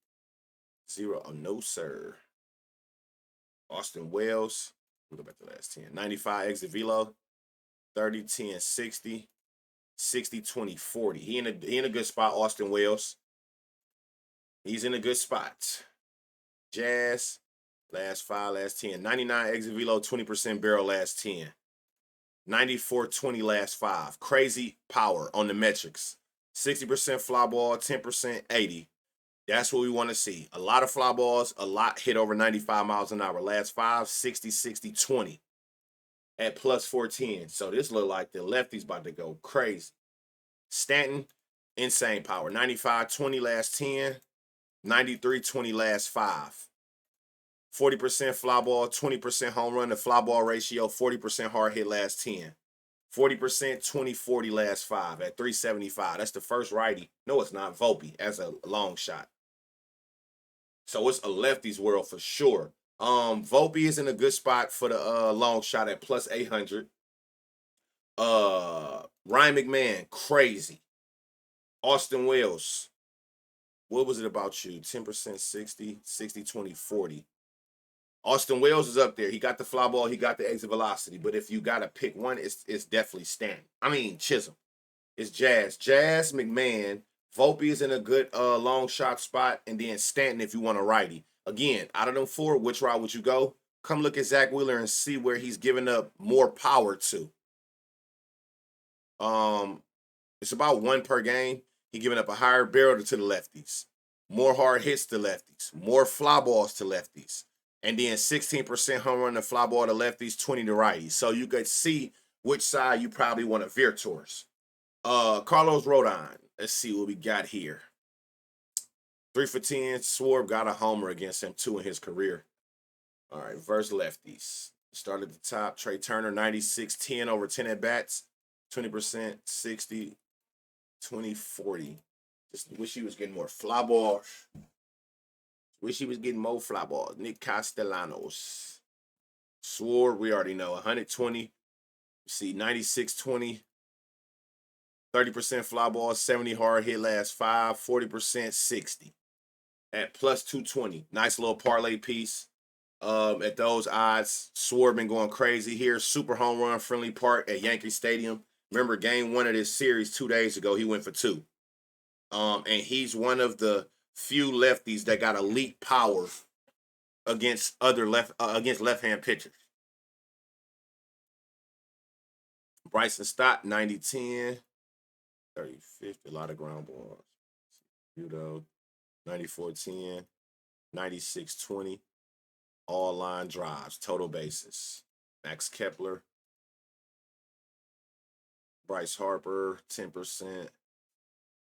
0. Oh, no, sir. Austin Wells, we'll go back to the last 10. 95 exit velo, 30, 10, 60, 60, 20, 40. He in a good spot, Austin Wells. He's in a good spot. Jazz, last 5, last 10. 99 exit velo, 20% barrel, last 10. 94-20 last 5. Crazy power on the metrics. 60% fly ball, 10% 80. That's what we want to see. A lot of fly balls, a lot hit over 95 miles an hour. Last 5, 60, 60, 20 at plus 410. So this look like the lefty's about to go crazy. Stanton, insane power. 95-20 last 10, 93-20 last 5. 40% fly ball, 20% home run to fly ball ratio, 40% hard hit last 10. 40%, 20-40 last 5 at 375. That's the first righty. No, it's not. Volpe as a long shot. So it's a lefty's world for sure. Volpe is in a good spot for the long shot at plus 800. Ryan McMahon, crazy. Austin Wells, what was it about you? 10%, 60, 60, 20, 40. Austin Wells is up there. He got the fly ball. He got the exit velocity. But if you got to pick one, it's definitely Stanton. I mean, Chisholm. It's Jazz. Jazz, McMahon. Volpe is in a good long shot spot. And then Stanton if you want a righty. Again, out of them 4, which route would you go? Come look at Zach Wheeler and see where he's giving up more power to. It's about 1 per game. He giving up a higher barrel to the lefties. More hard hits to lefties. More fly balls to lefties. And then 16% home run to fly ball to lefties, 20 to righties. So you could see which side you probably want to veer towards. Carlos Rodon. Let's see what we got here. 3 for 10. Swarb got a homer against him, 2 in his career. All right, versus lefties. Start at the top. Trey Turner, 96-10 over 10 at bats. 20%, 60, 20, 40. Just wish he was getting more fly balls. Wish he was getting more fly balls. Nick Castellanos. Sword, we already know. 120. See, 96-20. 30% fly ball, 70 hard hit last 5, 40%, 60. At plus 220. Nice little parlay piece. At those odds, Sword been going crazy here. Super home run friendly park at Yankee Stadium. Remember, game 1 of this series 2 days ago, he went for 2. And he's one of the few lefties that got elite power against left-hand pitchers. Bryson Stott, 90-10, 30-50, a lot of ground balls. Judo, 94-10, 96-20, all line drives, total bases. Max Kepler, Bryce Harper, 10%,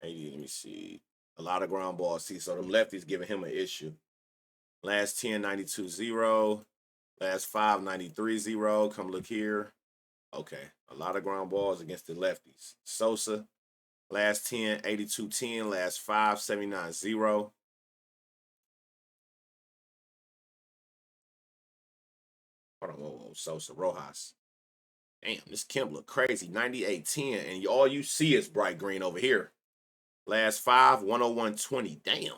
80, let me see. A lot of ground balls. See, so them lefties giving him an issue. Last 10, 92-0. Last 5, 93-0. Come look here. Okay, a lot of ground balls against the lefties. Sosa, last 10, 82-10. Last 5, 79-0. Hold on, whoa, Sosa, Rojas. Damn, this Kemp look crazy. 98-10, and all you see is bright green over here. Last 5, 101-20. Damn.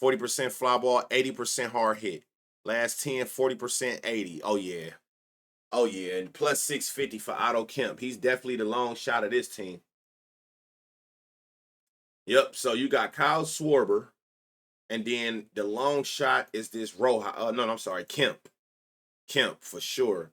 40% fly ball, 80% hard hit. Last 10, 40%, 80. Oh, yeah. Oh, yeah. And plus 650 for Otto Kemp. He's definitely the long shot of this team. Yep. So you got Kyle Schwarber. And then the long shot is this Roja. No, I'm sorry. Kemp. Kemp for sure.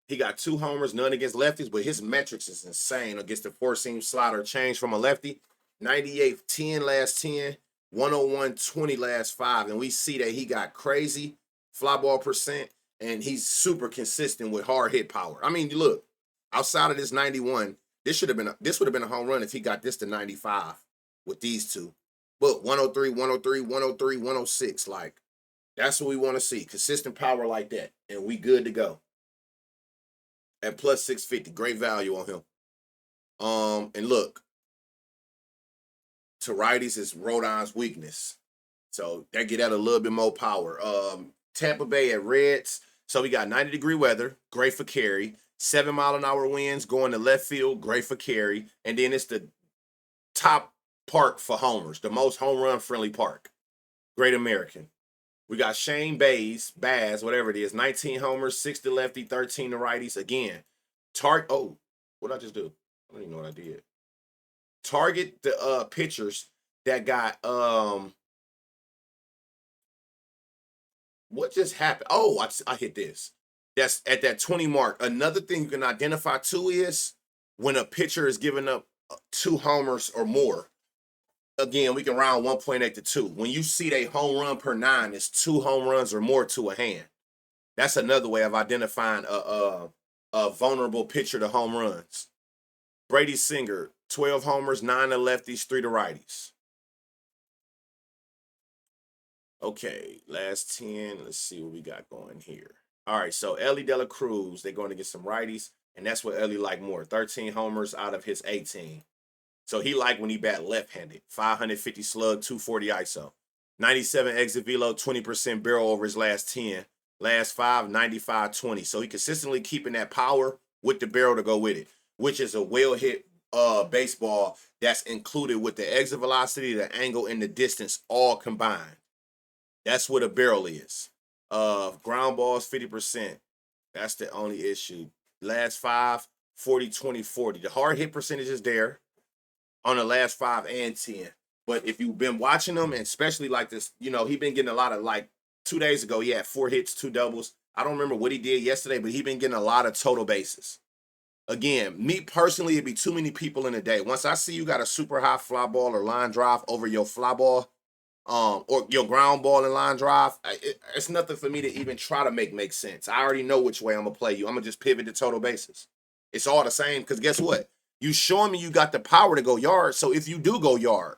He got 2 homers, none against lefties, but his metrics is insane against the four-seam slider. Change from a lefty. 98, 10 last 10, 101, 20 last 5. And we see that he got crazy fly ball percent, and he's super consistent with hard hit power. I mean, look, outside of this 91, this would have been a home run if he got this to 95 with these two. But 103, 103, 103, 106, like that's what we want to see. Consistent power like that, and we good to go. At plus 650, great value on him. And look, to righties is Rodon's weakness. So that get at a little bit more power. Tampa Bay at Reds. So we got 90-degree weather, great for carry. 7-mile-an-hour winds going to left field, great for carry. And then it's the top park for homers, the most home run friendly park. Great American. We got Shane Baz, whatever it is, 19 homers, 6 to lefty, 13 to righties. Again, what did I just do? I don't even know what I did. Target the pitchers that got what just happened? Oh, I hit this. That's at that 20 mark. Another thing you can identify too is when a pitcher is giving up 2 homers or more. Again, we can round 1.8 to 2. When you see a home run per 9, it's 2 home runs or more to a hand. That's another way of identifying a vulnerable pitcher to home runs. Brady Singer, 12 homers, 9 to lefties, 3 to righties. Okay, last 10. Let's see what we got going here. All right, so Ellie De La Cruz, they're going to get some righties, and that's what Ellie like more. 13 homers out of his 18. So he like when he bat left-handed. 550 slug, 240 ISO. 97 exit velo, 20% barrel over his last 10. Last 5, 95, 20. So he consistently keeping that power with the barrel to go with it, which is a well-hit baseball that's included with the exit velocity, the angle, and the distance all combined. That's what a barrel is. Ground balls, 50%. That's the only issue. Last 5, 40, 20, 40. The hard hit percentage is there on the last 5 and 10. But if you've been watching them, and especially like this, he been getting a lot of, like 2 days ago, he had 4 hits, 2 doubles. I don't remember what he did yesterday, but he been getting a lot of total bases. Again, me personally, it'd be too many people in a day. Once I see you got a super high fly ball or line drive over your fly ball, or your ground ball and line drive, it's nothing for me to even try to make sense. I already know which way I'm going to play you. I'm going to just pivot to total bases. It's all the same because guess what? You showing me you got the power to go yard. So if you do go yard,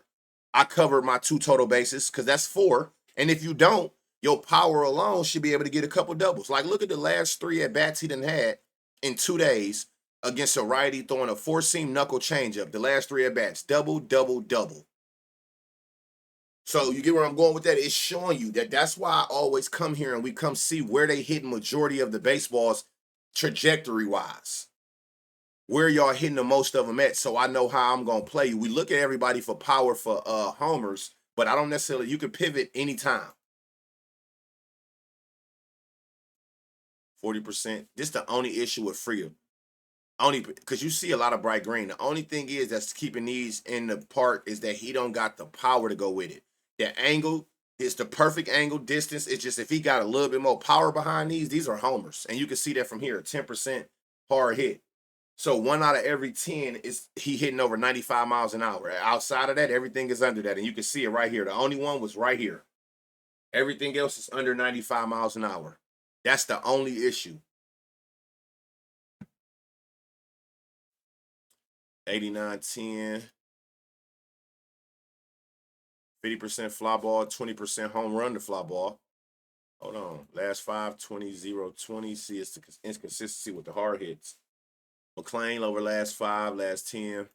I cover my 2 total bases because that's 4. And if you don't, your power alone should be able to get a couple doubles. Like look at the last 3 at-bats he done had in 2 days against a righty throwing a 4-seam knuckle changeup. The last 3 at-bats, double, double, double. So you get where I'm going with that? It's showing you that's why I always come here and we come see where they hit majority of the baseballs trajectory-wise. Where y'all hitting the most of them at, so I know how I'm going to play you. We look at everybody for power for homers, but I don't necessarily, you can pivot anytime. 40%. This is the only issue with Freer. Only because you see a lot of bright green. The only thing is that's keeping these in the park is that he don't got the power to go with it. The angle is the perfect angle distance. It's just if he got a little bit more power behind these are homers. And you can see that from here, 10% hard hit. So 1 out of every 10 is he hitting over 95 miles an hour. Outside of that, everything is under that. And you can see it right here. The only one was right here. Everything else is under 95 miles an hour. That's the only issue. 89-10. 50% fly ball, 20% home run to fly ball. Hold on. Last 5, 20, 0, 20. See, it's the inconsistency with the hard hits. McClain over last 5, last 10.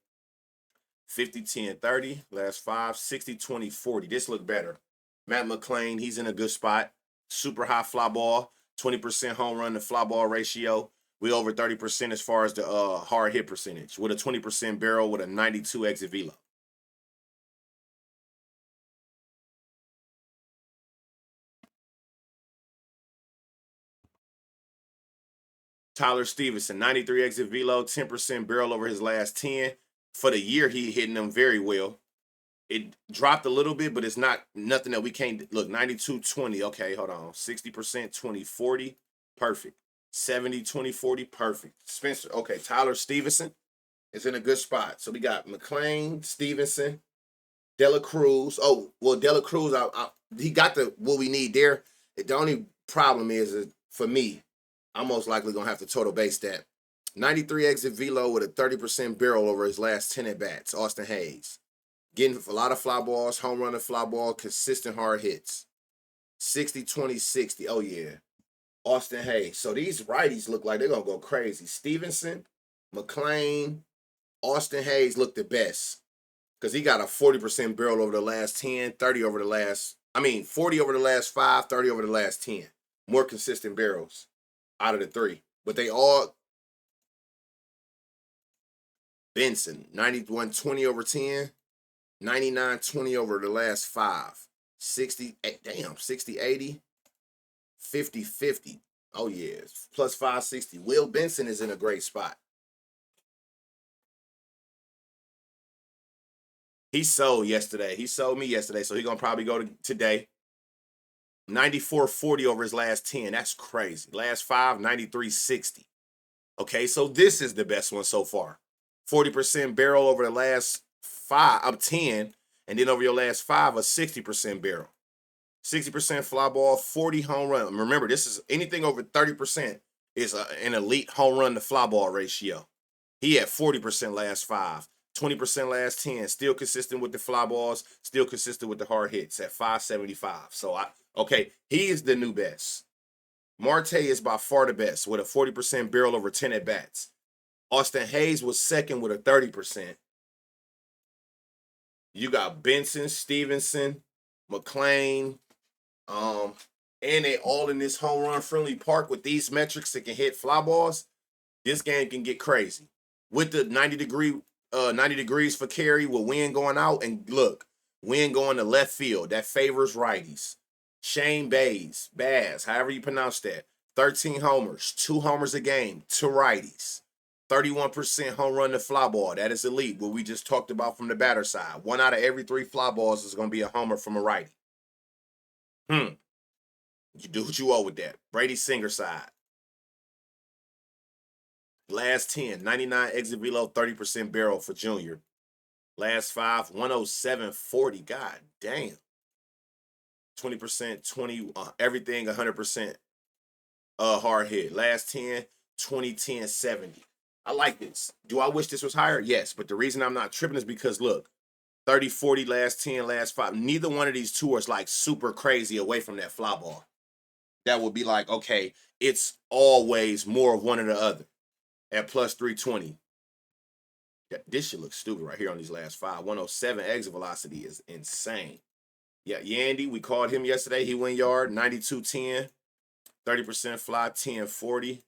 50, 10, 30. Last 5, 60, 20, 40. This look better. Matt McClain, he's in a good spot. Super high fly ball. 20% home run to fly ball ratio. We over 30% as far as the hard hit percentage with a 20% barrel with a 92 exit velo. Tyler Stevenson, 93 exit velo, 10% barrel over his last 10. For the year, he hitting them very well. It dropped a little bit, but it's not nothing that we can't look. 92-20. Okay, hold on. 60%, 20-40. Perfect. 70-20-40. Perfect. Spencer. Okay, Tyler Stevenson is in a good spot. So we got McClain, Stevenson, Dela Cruz. Oh, well, Dela Cruz, he got what we need there. The only problem is for me, I'm most likely gonna have to total base that. 93 exit velo with a 30% barrel over his last 10 at bats. Austin Hayes. Getting a lot of fly balls, home run and fly ball, consistent hard hits. 60-20-60. Oh, yeah. Austin Hayes. So these righties look like they're going to go crazy. Stevenson, McClain, Austin Hayes look the best because he got a 40% barrel over the last 10, 30 over the last, 40 over the last 5, 30 over the last 10. More consistent barrels out of the three. But they all, Benson, 91-20 over 10. 99-20 over the last 5. 60-80. 50-50. Oh, yeah. Plus 560. Will Benson is in a great spot. He sold yesterday. He sold me yesterday, so he's going to probably go today. 94-40 over his last 10. That's crazy. Last 5, 93-60. Okay, so this is the best one so far. 40% barrel over the last 10, and then over your last 5, a 60% barrel. 60% fly ball, 40 home run. Remember, this is anything over 30% is an elite home run to fly ball ratio. He had 40% last 5, 20% last 10, still consistent with the fly balls, still consistent with the hard hits at 575. So, he is the new best. Marte is by far the best with a 40% barrel over 10 at bats. Austin Hayes was second with a 30%. You got Benson, Stevenson, McClain, and they all in this home run friendly park with these metrics that can hit fly balls. This game can get crazy with the 90 degrees for carry with wind going out, and look, wind going to left field that favors righties. Shane Baz, however you pronounce that, 13 homers, 2 homers a game to righties. 31% home run to fly ball. That is elite. What we just talked about from the batter side. 1 out of every 3 fly balls is going to be a homer from a righty. You do what you owe with that. Brady Singer side. Last 10, 99 exit velo, 30% barrel for Junior. Last 5, 107-40. God damn. 20%, 20, everything 100% hard hit. Last 10, 20-10, 70. I like this. Do I wish this was higher? Yes, but the reason I'm not tripping is because look, 30, 40, last 10, last 5. Neither one of these two is like super crazy away from that fly ball. That would be like, okay, it's always more of one or the other at plus 320. This shit looks stupid right here on these last 5. 107 exit velocity is insane. Yeah, Yandy, we called him yesterday. He went yard, 92-10, 30% fly, 10-40.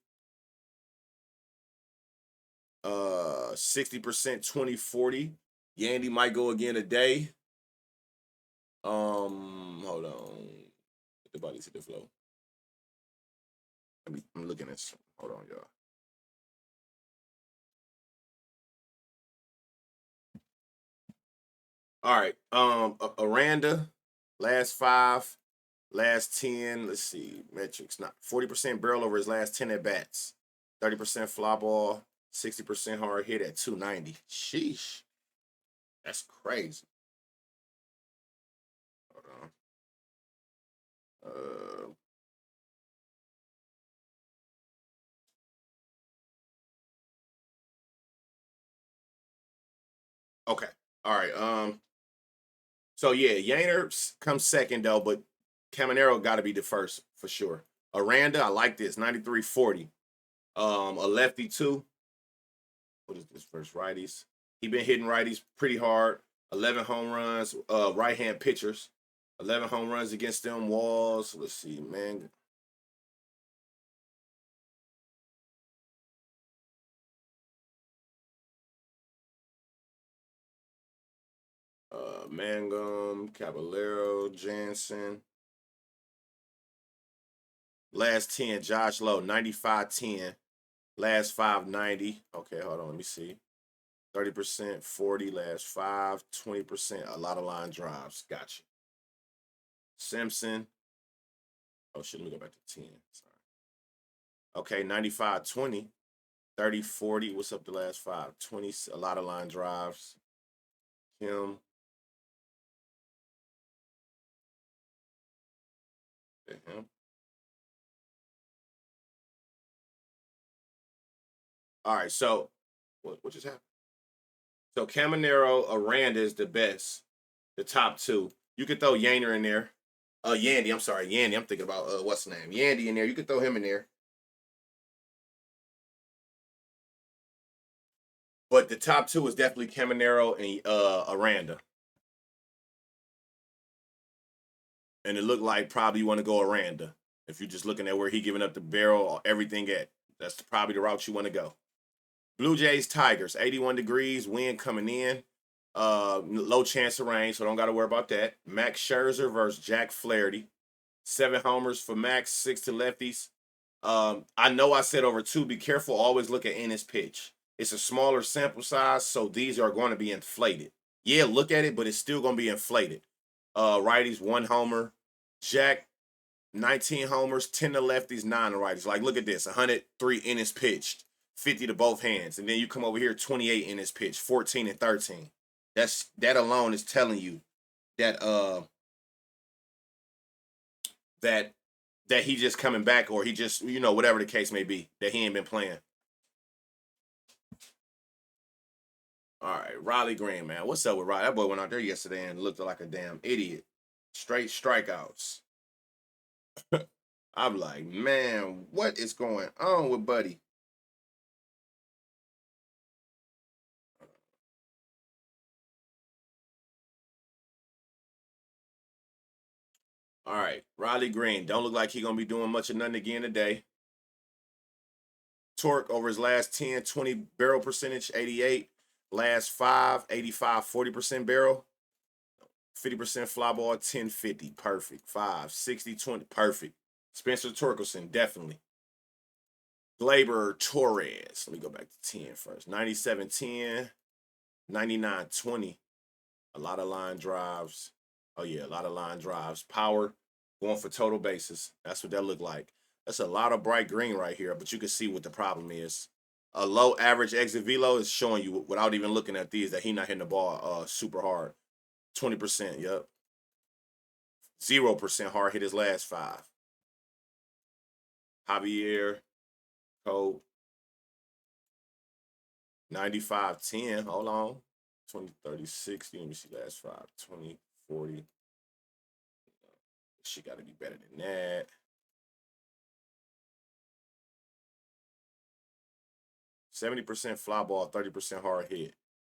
60%, 20-40. Yandy might go again today. Hold on. The body's hit the flow. I'm looking at some. Hold on, y'all. All right. Aranda, last 5, last 10. Let's see. Metrics. Not 40% barrel over his last 10 at bats. 30% fly ball. 60% hard hit at 290. Sheesh. That's crazy. Hold on. Okay. All right. So yeah, Yainer comes second though, but Caminero got to be the first for sure. Aranda, I like this. 93-40. A lefty too. What is this first? Righties. He been hitting righties pretty hard. 11 home runs. Right hand pitchers. 11 home runs against them walls. Let's see, man. Mangum, Caballero, Jansen. Last 10, Josh Lowe, 95-10. Last 5, 90. Okay, hold on. Let me see. 30%, 40, last 5, 20%. A lot of line drives. Gotcha. Simpson. Oh, shit. Let me go back to 10. Sorry. Okay, 95, 20. 30, 40. What's up the last 5? 20. A lot of line drives. Him. Him. All right, so what just happened? So Caminero, Aranda is the best, the top two. You could throw Yainer in there. Yandy, I'm sorry, Yandy. I'm thinking about what's the name? Yandy in there. You could throw him in there. But the top two is definitely Caminero and Aranda. And it looked like probably you want to go Aranda. If you're just looking at where he giving up the barrel or everything at. That's probably the route you want to go. Blue Jays, Tigers, 81 degrees, wind coming in. Low chance of rain, so don't got to worry about that. Max Scherzer versus Jack Flaherty. 7 homers for Max, 6 to lefties. I know I said over 2. Be careful. Always look at Ennis pitch. It's a smaller sample size, so these are going to be inflated. Yeah, look at it, but it's still going to be inflated. Righties, 1 homer. Jack, 19 homers, 10 to lefties, 9 to righties. Like, look at this. 103 innings pitched, 50 to both hands. And then you come over here, 28 innings pitched, 14 and 13. That alone is telling you that that he just coming back, or he just, whatever the case may be, that he ain't been playing. All right, Riley Green, man. What's up with Riley? That boy went out there yesterday and looked like a damn idiot. Straight strikeouts. I'm like, man, what is going on with Buddy? All right, Riley Green. Don't look like he gonna be doing much of nothing again today. Torque over his last 10, 20 barrel percentage, 88. Last 5, 85, 40% barrel. 50% fly ball, 1050. Perfect. 5, 60, 20. Perfect. Spencer Torkelson, definitely. Glaber Torres. Let me go back to 10 first. 97 10, 99 20. A lot of line drives. Oh, yeah, a lot of line drives. Power going for total bases. That's what that looked like. That's a lot of bright green right here, but you can see what the problem is. A low average exit velo is showing you without even looking at these that he not hitting the ball super hard. 20%, yep. 0% hard hit his last 5. Javier, Cole, 95 10. Hold on. 20, 30, 60. Let me see last 5. 20, 40. She got to be better than that. 70% fly ball, 30% hard hit.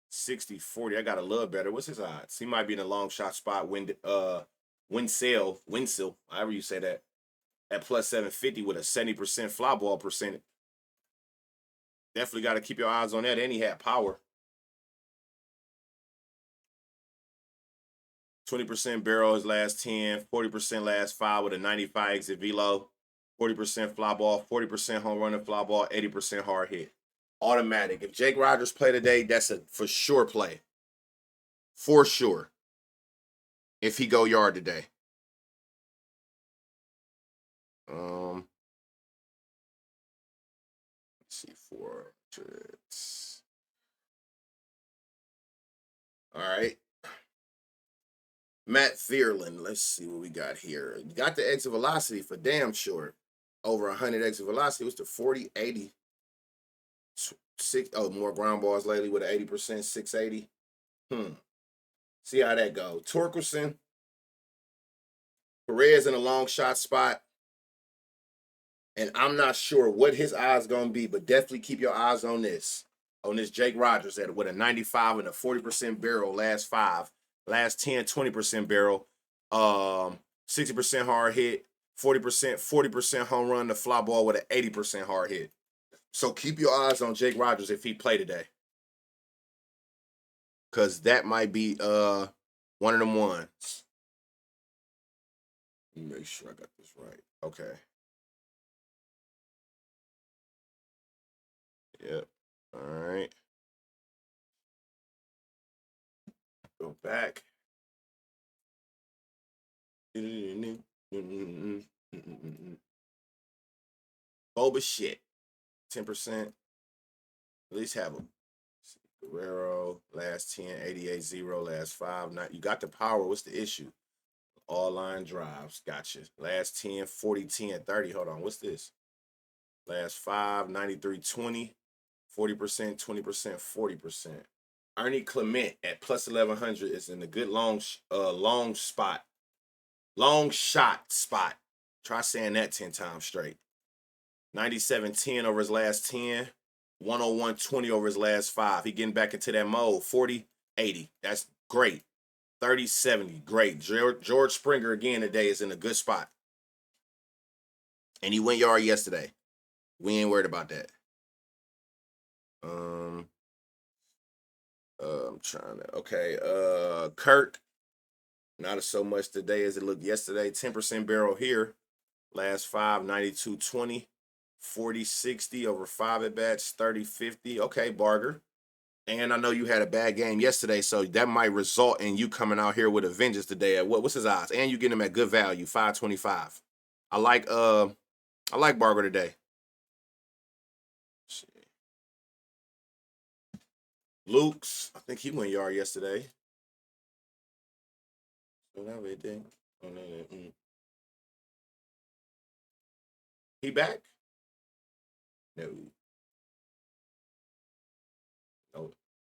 60, 40. I got a little better. What's his odds? He might be in a long shot spot. Winsell, however you say that, at plus 750 with a 70% fly ball percentage. Definitely got to keep your eyes on that. And he had power. 20% barrel his last 10, 40% last 5 with a 95 exit velo, 40% fly ball, 40% home run and fly ball, 80% hard hit. Automatic. If Jake Rogers play today, that's a for sure play. For sure. If he go yard today. Let's see, 400. All right. Matt Thierlin. Let's see what we got here. Got the exit velocity for damn sure. Over 100 exit velocity. It was the 40, 80. More ground balls lately with an 80%, 680. See how that go. Torkelson. Perez in a long shot spot. And I'm not sure what his odds gonna be, but definitely keep your eyes on this. On this Jake Rogers with a 95 and a 40% barrel last 5. Last 10, 20% barrel. 60% hard hit, 40% home run, the fly ball with an 80% hard hit. So keep your eyes on Jake Rogers if he play today. Cause that might be one of them ones. Let me make sure I got this right. Okay. Yep. All right. Go back. Boba shit. 10%. At least have them. Guerrero, last 10, 88, 0, last 5. Not, you got the power. What's the issue? All line drives. Gotcha. Last 10, 40, 10, 30. Hold on. What's this? Last 5, 93, 20. 40%, 20%, 40%. Ernie Clement at plus 1100 is in a good long spot. Long shot spot. Try saying that 10 times straight. 97.10 over his last 10. 101.20 over his last 5. He getting back into that mode. 40.80. That's great. 30.70. Great. George Springer again today is in a good spot. And he went yard yesterday. We ain't worried about that. I'm trying to. Okay. Kirk. Not so much today as it looked yesterday. 10% barrel here. Last 5, 92.20. 40-60 over 5 at bats. 30-50. Okay, Barger. And I know you had a bad game yesterday, so that might result in you coming out here with a vengeance today. At what's his odds? And you get him at good value, 525. I like Barger today. Let's see. Luke's, I think he went yard yesterday. He back? No. No.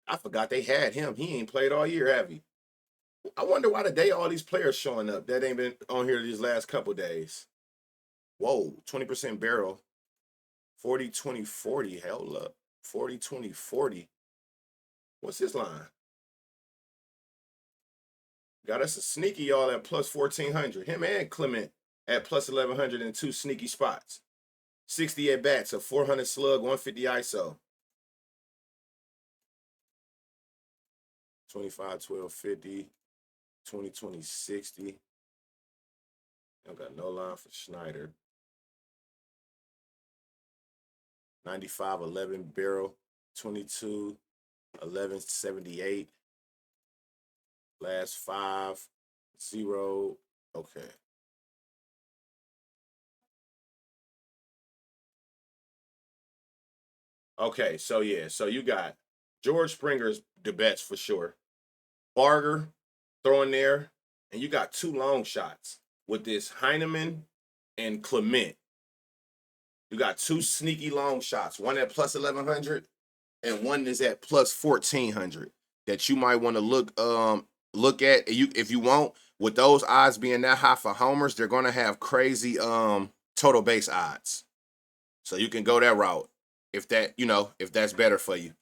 I forgot they had him. He ain't played all year, have he? I wonder why today all these players showing up that ain't been on here these last couple days. Whoa, 20% barrel. 40, 20, 40. Hell up. 40, 20, 40. What's his line? Got us a sneaky y'all at plus 1400. Him and Clement at plus 1100 in 2 sneaky spots. 60 at bats, a 400 slug, 150 ISO. 25, 12, 50. 20, 20, 60. I got no line for Schneider. 95, 11 barrel. 22, 11, 78. Last 5, 0. Okay. Okay, so yeah, so you got George Springer's the best for sure. Barger throwing there, and you got 2 long shots with this Heineman and Clement. You got 2 sneaky long shots, one at plus 1100 and one is at plus 1400 that you might want to look at. You if you want, with those odds being that high for homers, they're gonna have crazy total base odds. So you can go that route if if that's better for you.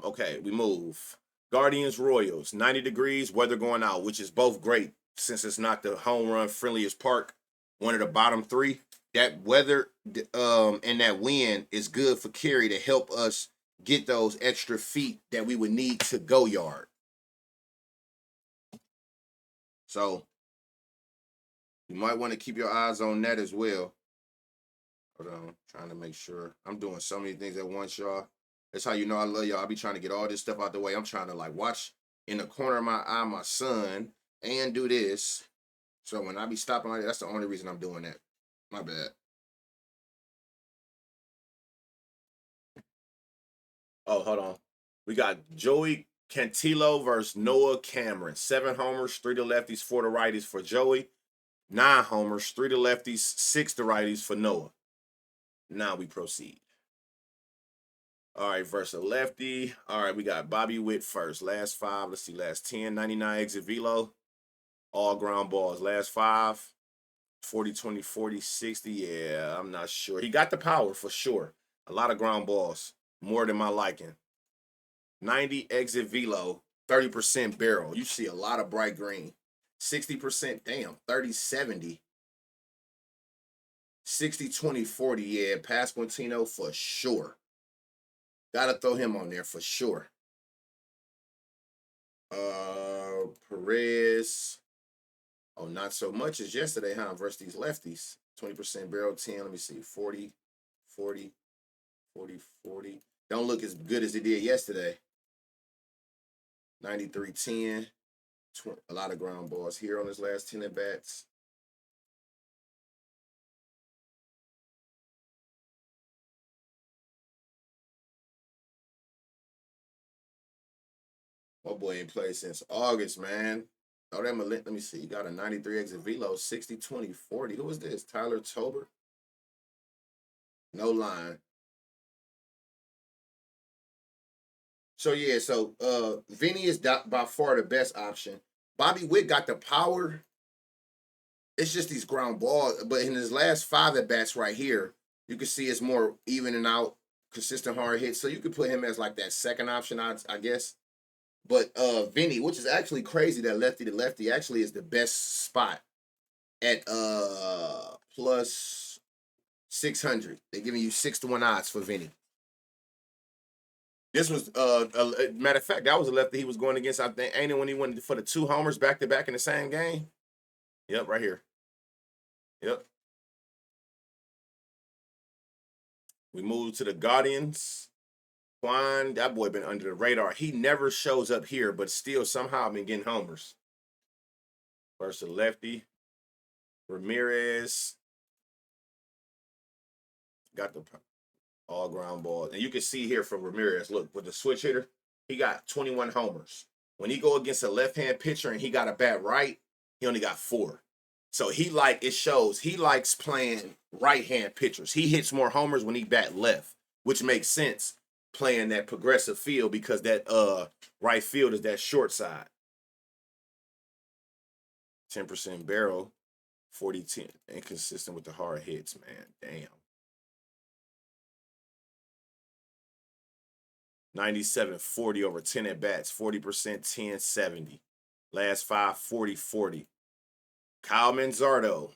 Okay, we move. Guardians Royals, 90 degrees, weather going out, which is both great since it's not the home run friendliest park. One of the bottom 3. That weather and that wind is good for Kerry to help us get those extra feet that we would need to go yard. So you might want to keep your eyes on that as well. Hold on, trying to make sure. I'm doing so many things at once, y'all. That's how you know I love y'all. I be trying to get all this stuff out the way. I'm trying to like watch in the corner of my eye my son and do this. So when I be stopping like that, that's the only reason I'm doing that. My bad. Oh, hold on. We got Joey Cantillo versus Noah Cameron. 7 homers, 3 to lefties, 4 to righties for Joey. 9 homers, 3 to lefties, 6 to righties for Noah. Now we proceed. All right, versus a lefty. All right, we got Bobby Witt first. Last 5. Let's see, last 10. 99 exit velo. All ground balls. Last 5. 40, 20, 40, 60. Yeah, I'm not sure. He got the power for sure. A lot of ground balls. More than my liking. 90 exit velo. 30% barrel. You see a lot of bright green. 60%, damn. 30, 70. 60, 20, 40. Yeah, Pasquantino for sure. Gotta throw him on there for sure. Perez. Oh, not so much as yesterday, huh? Versus these lefties. 20% barrel, 10. Let me see. 40. 40, 40, 40. Don't look as good as it did yesterday. 93, 10. A lot of ground balls here on his last 10 at bats. My boy ain't played since August, man. Oh, that let me see. He got a 93 exit velo, 60, 20, 40. Who is this? Tyler Tober? No line. So yeah, Vinny is by far the best option. Bobby Witt got the power. It's just these ground balls. But in his last 5 at bats right here, you can see it's more even and out, consistent hard hits. So you could put him as like that second option, I guess. But Vinny, which is actually crazy that lefty to lefty actually is the best spot at plus 600. They're giving you 6-1 odds for Vinny. This was a matter of fact, that was a lefty he was going against. I think ain't it when he went for the 2 homers back to back in the same game? Yep, right here. Yep. We moved to the Guardians. Juan, that boy been under the radar. He never shows up here, but still somehow been getting homers. Versus lefty. Ramirez. Got the all ground balls. And you can see here from Ramirez, look, with the switch hitter, he got 21 homers. When he go against a left-hand pitcher and he got a bat right, he only got 4. So it shows he likes playing right-hand pitchers. He hits more homers when he bat left, which makes sense playing that progressive field because that right field is that short side. 10% barrel, 40-10. Inconsistent with the hard hits, man. Damn. 97-40 over 10 at bats, 40%, 10-70. Last 5, 40-40. Kyle Manzardo,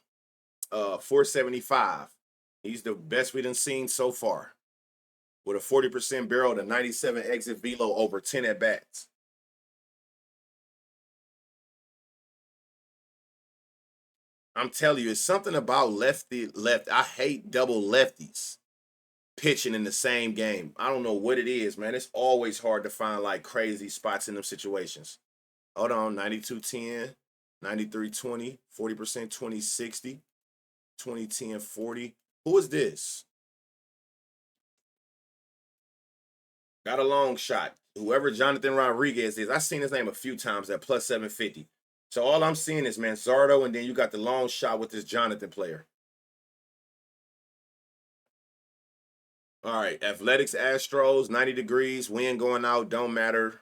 475. He's the best we done seen so far. With a 40% barrel to 97 exit velo over 10 at bats. I'm telling you, it's something about left. I hate double lefties pitching in the same game. I don't know what it is, man. It's always hard to find like crazy spots in them situations. Hold on, 92-10, 93-20, 40%, 20-60, 20-10, 40. Who is this? Got a long shot. Whoever Jonathan Rodriguez is, I've seen his name a few times at plus 750. So all I'm seeing is Manzardo, and then you got the long shot with this Jonathan player. All right, Athletics Astros, 90 degrees, wind going out, don't matter.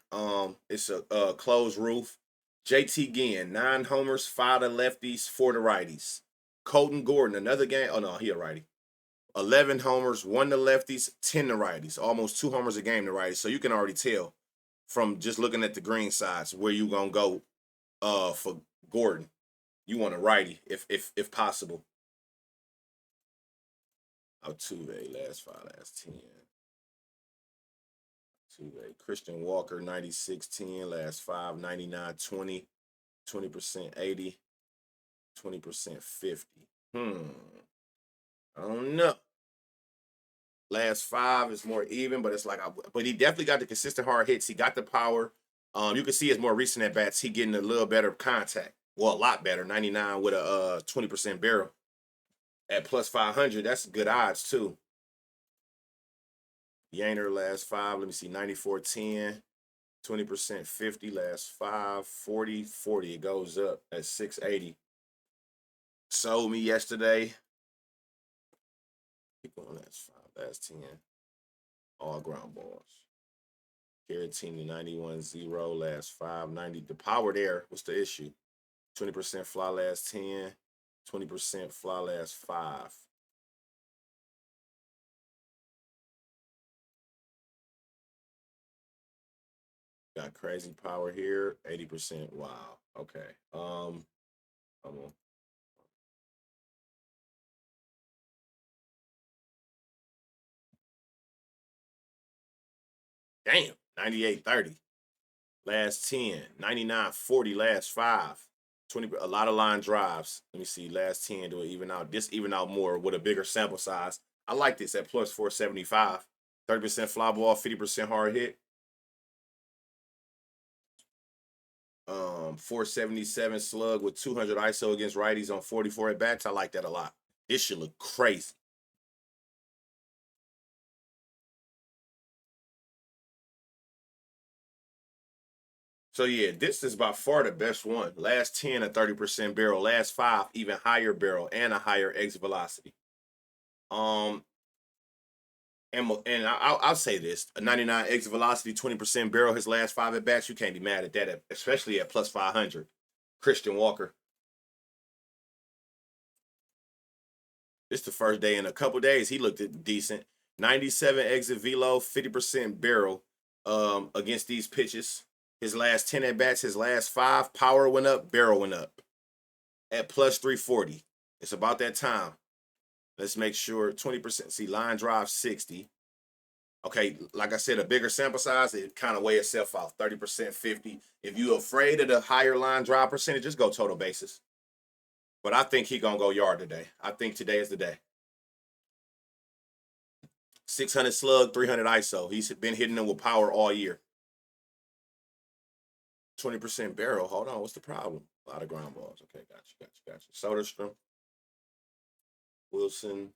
It's a closed roof. JT Ginn, 9 homers, 5 to lefties, 4 to righties. Colton Gordon, another game. Oh no, he a righty. 11 homers, 1 to lefties, 10 to righties. Almost 2 homers a game to righties. So you can already tell from just looking at the green sides where you gonna go for Gordon. You want a righty if possible. Altuve, last 5, last 10. Altuve, Christian Walker, 96-10, last 5, 99-20, 20% 80, 20% 50. I don't know. Last 5 is more even, but it's like, but he definitely got the consistent hard hits. He got the power. You can see his more recent at bats. He getting a little better contact. Well, a lot better. 99 with a 20% barrel at plus 500. That's good odds too. Yainer last 5. Let me see. 94-10, 20% 50. Last 5, 40-40. It goes up at 680. Sold me yesterday. Keep going. Last 5. Last 10. All ground balls. Caratini 91-0. Last 5. 90. The power there. What's the issue? 20% fly last 10. 20% fly last 5. Got crazy power here. 80%. Wow. Okay. Come on. Damn. 98-30. Last 10. 99-40. Last 5. 20. A lot of line drives. Let me see. Last 10 do it even out. This even out more with a bigger sample size. I like this at plus 475. 30% fly ball, 50% hard hit. 477 slug with 200 ISO against righties on 44 at bats. I like that a lot. This should look crazy. So yeah, this is by far the best one. Last 10 a 30% barrel, last 5 even higher barrel and a higher exit velocity. Um, and I'll say this: a 99 exit velocity, 20% barrel, his last 5 at bats. You can't be mad at that, especially at plus 500. Christian Walker. This is the first day in a couple days. He looked decent. 97 exit velo, 50% barrel against these pitches. His last 10 at bats, his last 5, power went up, barrel went up at plus 340. It's about that time. Let's make sure 20%. See, line drive 60. Okay, like I said, a bigger sample size, it kind of weigh itself out. 30%, 50. If you're afraid of the higher line drive percentage, just go total basis. But I think he gonna go yard today. I think today is the day. 600 slug, 300 ISO. He's been hitting them with power all year. 20% barrel. Hold on, what's the problem? A lot of ground balls. Okay, got you. Soderstrom, Wilson.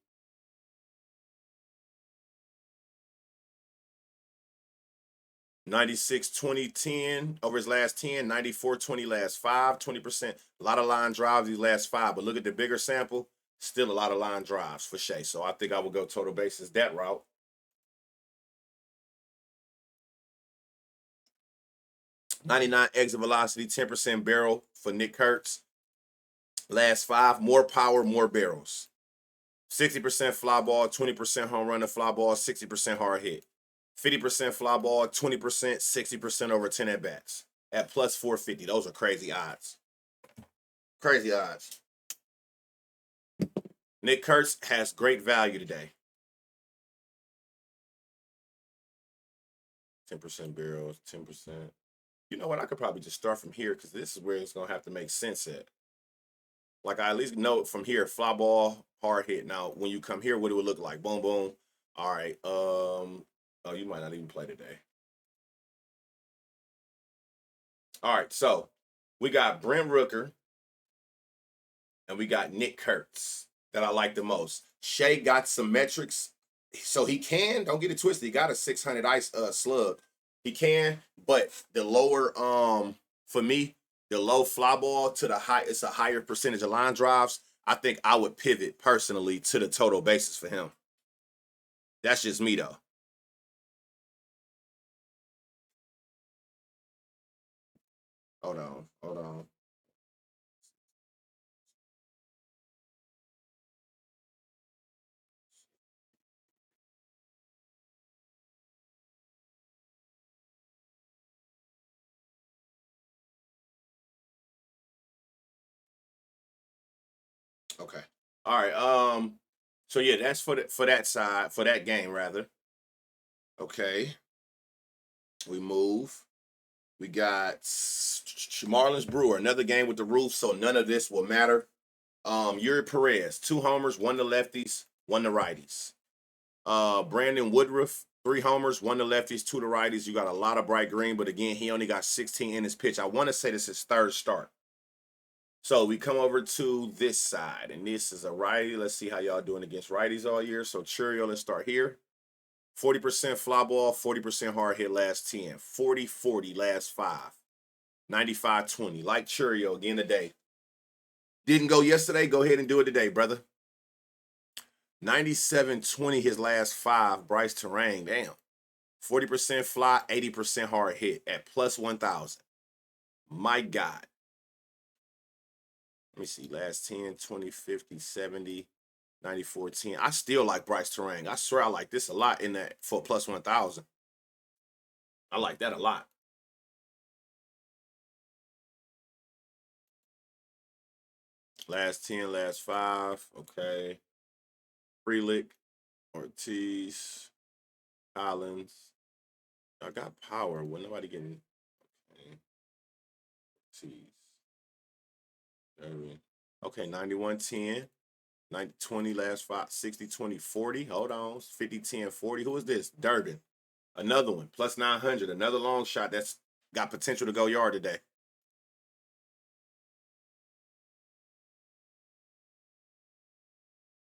96, 20, 10 over his last 10, 94, 20 last 5, 20%. A lot of line drives these last 5, but look at the bigger sample, still a lot of line drives for Shea. So I think I will go total basis that route. 99 exit velocity, 10% barrel for Nick Kurtz. Last 5, more power, more barrels. 60% fly ball, 20% home run to fly ball, 60% hard hit. 50% fly ball, 20%, 60% over 10 at bats at plus 450. Those are crazy odds. Crazy odds. Nick Kurtz has great value today. 10% barrels, 10%. You know what? I could probably just start from here because this is where it's going to have to make sense at. Like, I at least know from here, fly ball, hard hit. Now, when you come here, what it would look like? Boom, boom. All right. Oh, you might not even play today. All right. So, we got Brent Rooker and we got Nick Kurtz that I like the most. Shea got some metrics. So he can, don't get it twisted. He got a 600 ice slug. He can, but the lower for me, the low fly ball to the high, it's a higher percentage of line drives. I think I would pivot personally to the total basis for him. That's just me though. Hold on. Okay. All right. So yeah, that's for that side, for that game rather. Okay. We move. We got Marlins Brewer, another game with the roof, so none of this will matter. Yuri Perez, 2 homers, 1 to lefties, 1 to righties. Brandon Woodruff, 3 homers, 1 to lefties, 2 to righties. You got a lot of bright green, but again, he only got 16 in his pitch. I want to say this is his 3rd start. So we come over to this side, and this is a righty. Let's see how y'all doing against righties all year. So Churio, let's start here. 40% fly ball, 40% hard hit last 10. 40-40 last 5. 95-20. Like Churio again today. Didn't go yesterday, go ahead and do it today, brother. 97-20 his last 5. Bryce Terang, damn. 40% fly, 80% hard hit at plus 1,000. My God. Let me see. Last 10, 20, 50, 70, 94, 10. I still like Bryce Terang. I swear I like this a lot in that for plus 1,000. I like that a lot. Last 10, last 5. Okay. Frelick, Ortiz, Collins. I got power. Well, nobody getting. Okay. Ortiz. Okay, 91-10. 90, 20 last five, 60, 20, 40. Hold on. 50, 10, 40. Who is this? Durbin. Another one. Plus 900. Another long shot that's got potential to go yard today.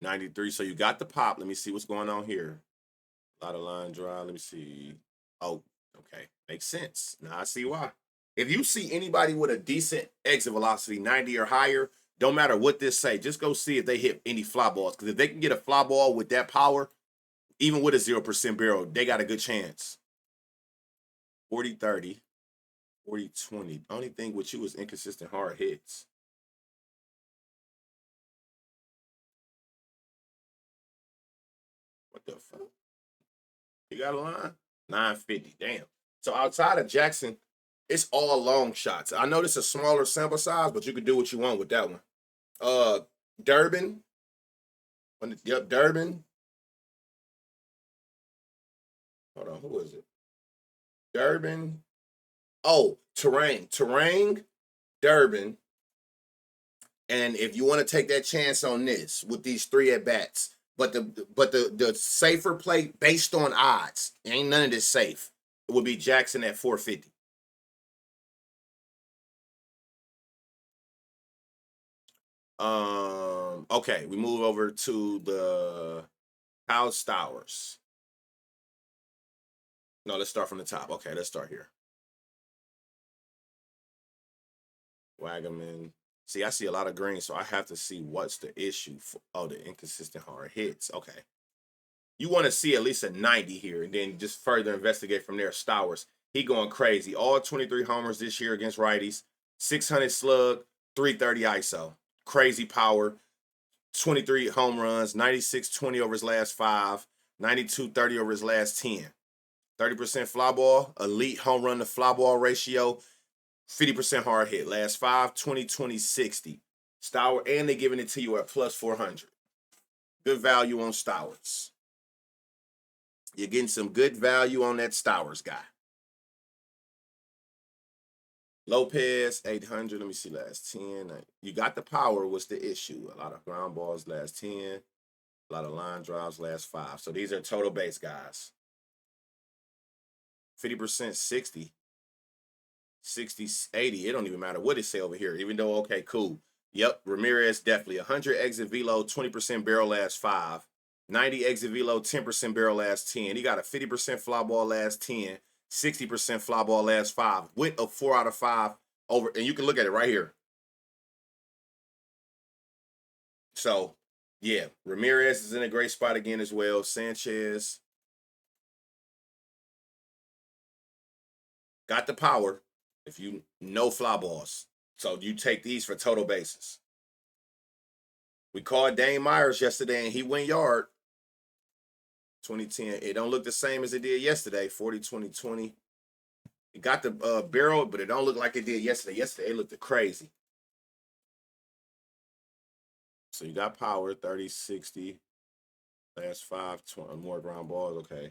$93. So you got the pop. Let me see what's going on here. A lot of line drive. Let me see. Oh, okay. Makes sense. Now I see why. If you see anybody with a decent exit velocity, 90 or higher, don't matter what this say, just go see if they hit any fly balls. Because if they can get a fly ball with that power, even with a 0% barrel, they got a good chance. 40 30, 40 20. Only thing with you is inconsistent hard hits. What the fuck? You got a line? 950. Damn. So outside of Jackson, it's all long shots. I know this is a smaller sample size, but you can do what you want with that one. Durbin. Yep, Durbin. Hold on, who is it? Durbin. Oh, Terang, Durbin. And if you want to take that chance on this with these three at bats, but the safer play based on odds, ain't none of this safe. It would be Jackson at 450. Okay, we move over to the Kyle Stowers. No, let's start from the top. Okay, let's start here. Wagaman. See, I see a lot of green, so I have to see what's the issue. The inconsistent hard hits. Okay. You want to see at least a 90 here, and then just further investigate from there. Stowers, he going crazy. All 23 homers this year against righties. 600 slug, 330 ISO. Crazy power. 23 home runs, 96-20 over his last 5, 92-30 over his last 10. 30% fly ball, elite home run to fly ball ratio, 50% hard hit. Last 5, 20, 20, 60. Stower, and they're giving it to you at plus 400. Good value on Stowers. You're getting some good value on that Stowers guy. Lopez, 800. Let me see, last 10. You got the power. What's the issue? A lot of ground balls, last 10. A lot of line drives, last 5. So these are total base guys. 50%, 60. 60, 80. It don't even matter what it say over here, even though, okay, cool. Yep, Ramirez, definitely. 100 exit velo, 20% barrel last 5. 90 exit velo, 10% barrel last 10. He got a 50% fly ball last 10. 60% fly ball last 5 with a 4 out of 5 over. And you can look at it right here. So, yeah, Ramirez is in a great spot again as well. Sanchez got the power if you know fly balls. So you take these for total bases. We called Dane Myers yesterday and he went yard. 2010. It don't look the same as it did yesterday. 40, 20, 20. It got the barrel, but it don't look like it did yesterday. Yesterday it looked crazy. So you got power, 30, 60. Last 5, 20, more ground balls. Okay.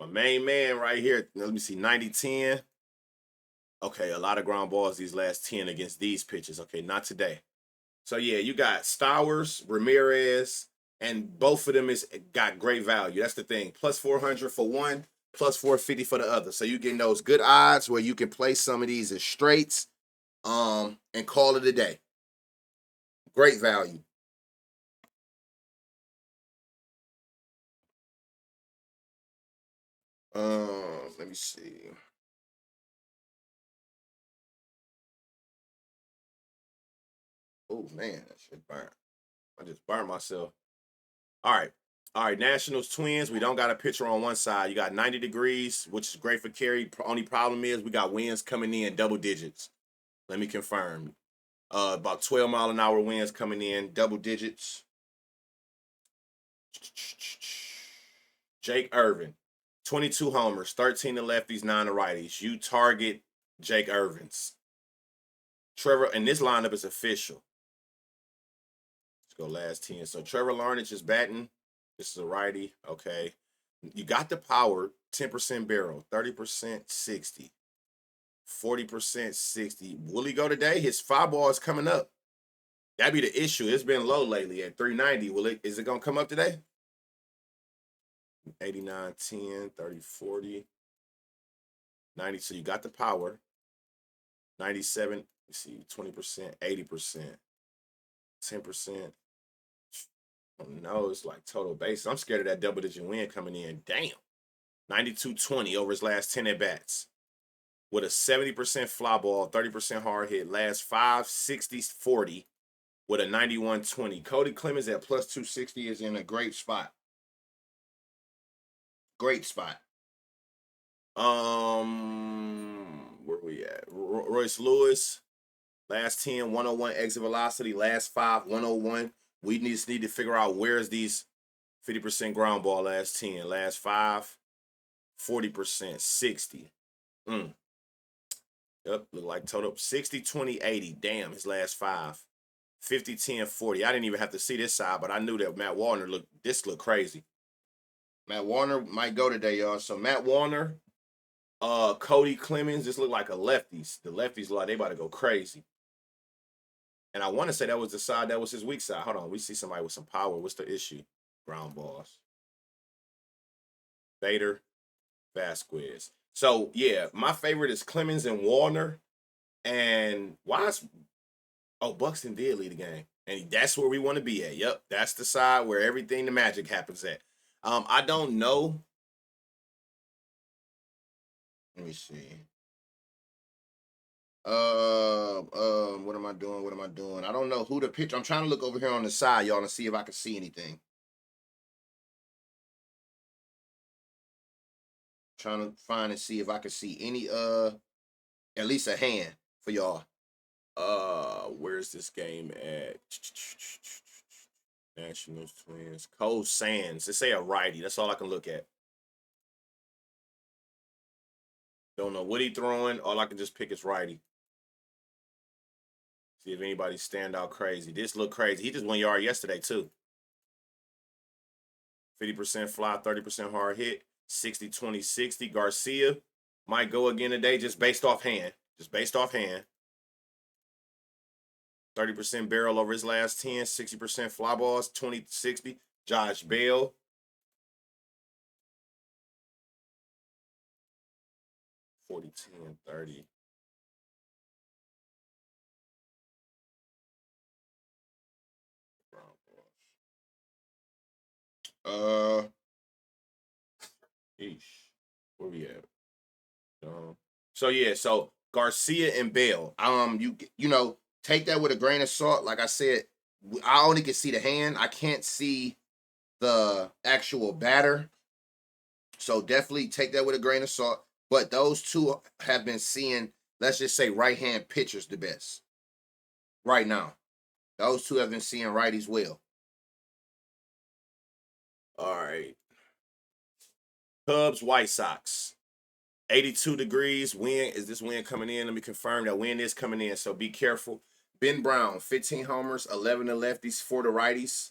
My main man right here. Let me see, 90, 10. Okay, a lot of ground balls these last 10 against these pitches. Okay, not today. So yeah, you got Stowers, Ramirez, and both of them is got great value. That's the thing. Plus 400 for one, plus 450 for the other. So you getting those good odds where you can play some of these as straights, and call it a day. Great value. Let me see. Oh man, that shit burn. I just burned myself. All right. All right, Nationals Twins. We don't got a pitcher on one side. You got 90 degrees, which is great for carry. Only problem is we got winds coming in double digits. Let me confirm. About 12-mile-an-hour winds coming in, double digits. Jake Irvin, 22 homers, 13 to lefties, 9 to righties. You target Jake Irvin's. Trevor, and this lineup is official. Let's go last 10. So Trevor Larnach is batting. This is a righty. Okay. You got the power, 10% barrel, 30% 60, 40% 60. Will he go today? His fly ball is coming up. That'd be the issue. It's been low lately at 390. Is it gonna come up today? 89, 10, 30, 40, 90. So you got the power. 97, you see, 20%, 80%, 10%. Oh no, it's like total base. I'm scared of that double digit win coming in. Damn. 92-20 over his last 10 at bats. With a 70% fly ball, 30% hard hit, last 5, 60, 40 with a 91-20. Cody Clemens at plus 260 is in a great spot. Great spot. Where we at? Royce Lewis, last 10, 101 exit velocity, last 5, 101. We just need to figure out where's these 50% ground ball last 10, last 5, 40%, 60. Yep, look like total 60, 20, 80. Damn, his last 5. 50, 10, 40. I didn't even have to see this side, but I knew that Matt Warner looked crazy. Matt Warner might go today, y'all. So Matt Warner, Cody Clemens, this look like a lefties. The lefties like they about to go crazy. And I want to say that was the side that was his weak side. Hold on, we see somebody with some power. What's the issue? Ground balls. Bader, Vasquez. So yeah, my favorite is Clemens and Warner. And Buxton did lead the game. And that's where we want to be at. Yep, that's the side where everything the magic happens at. I don't know. Let me see. What am I doing? What am I doing? I don't know who the pitcher. I'm trying to look over here on the side, y'all, and see if I can see anything. Trying to find and see if I can see any at least a hand for y'all. Where's this game at? Nationals, Twins, Cole Sands. They say a righty. That's all I can look at. Don't know what he throwing. All I can just pick is righty. See if anybody stand out crazy. This look crazy. He just 1 yard yesterday too. 50% fly, 30% hard hit, 60, 20, 60. Garcia might go again today just based off hand. 30% barrel over his last 10, 60% fly balls, 20, 60. Josh Bell. 40, 10, 30. Eesh. Where we at? So Garcia and Bell. You know, take that with a grain of salt. Like I said, I only can see the hand. I can't see the actual batter. So definitely take that with a grain of salt. But those two have been seeing, let's just say, right hand pitchers the best right now. Those two have been seeing righties well. All right. Cubs, White Sox. 82 degrees. Wind. Is this wind coming in? Let me confirm that wind is coming in. So be careful. Ben Brown, 15 homers, 11 to lefties, 4 to righties.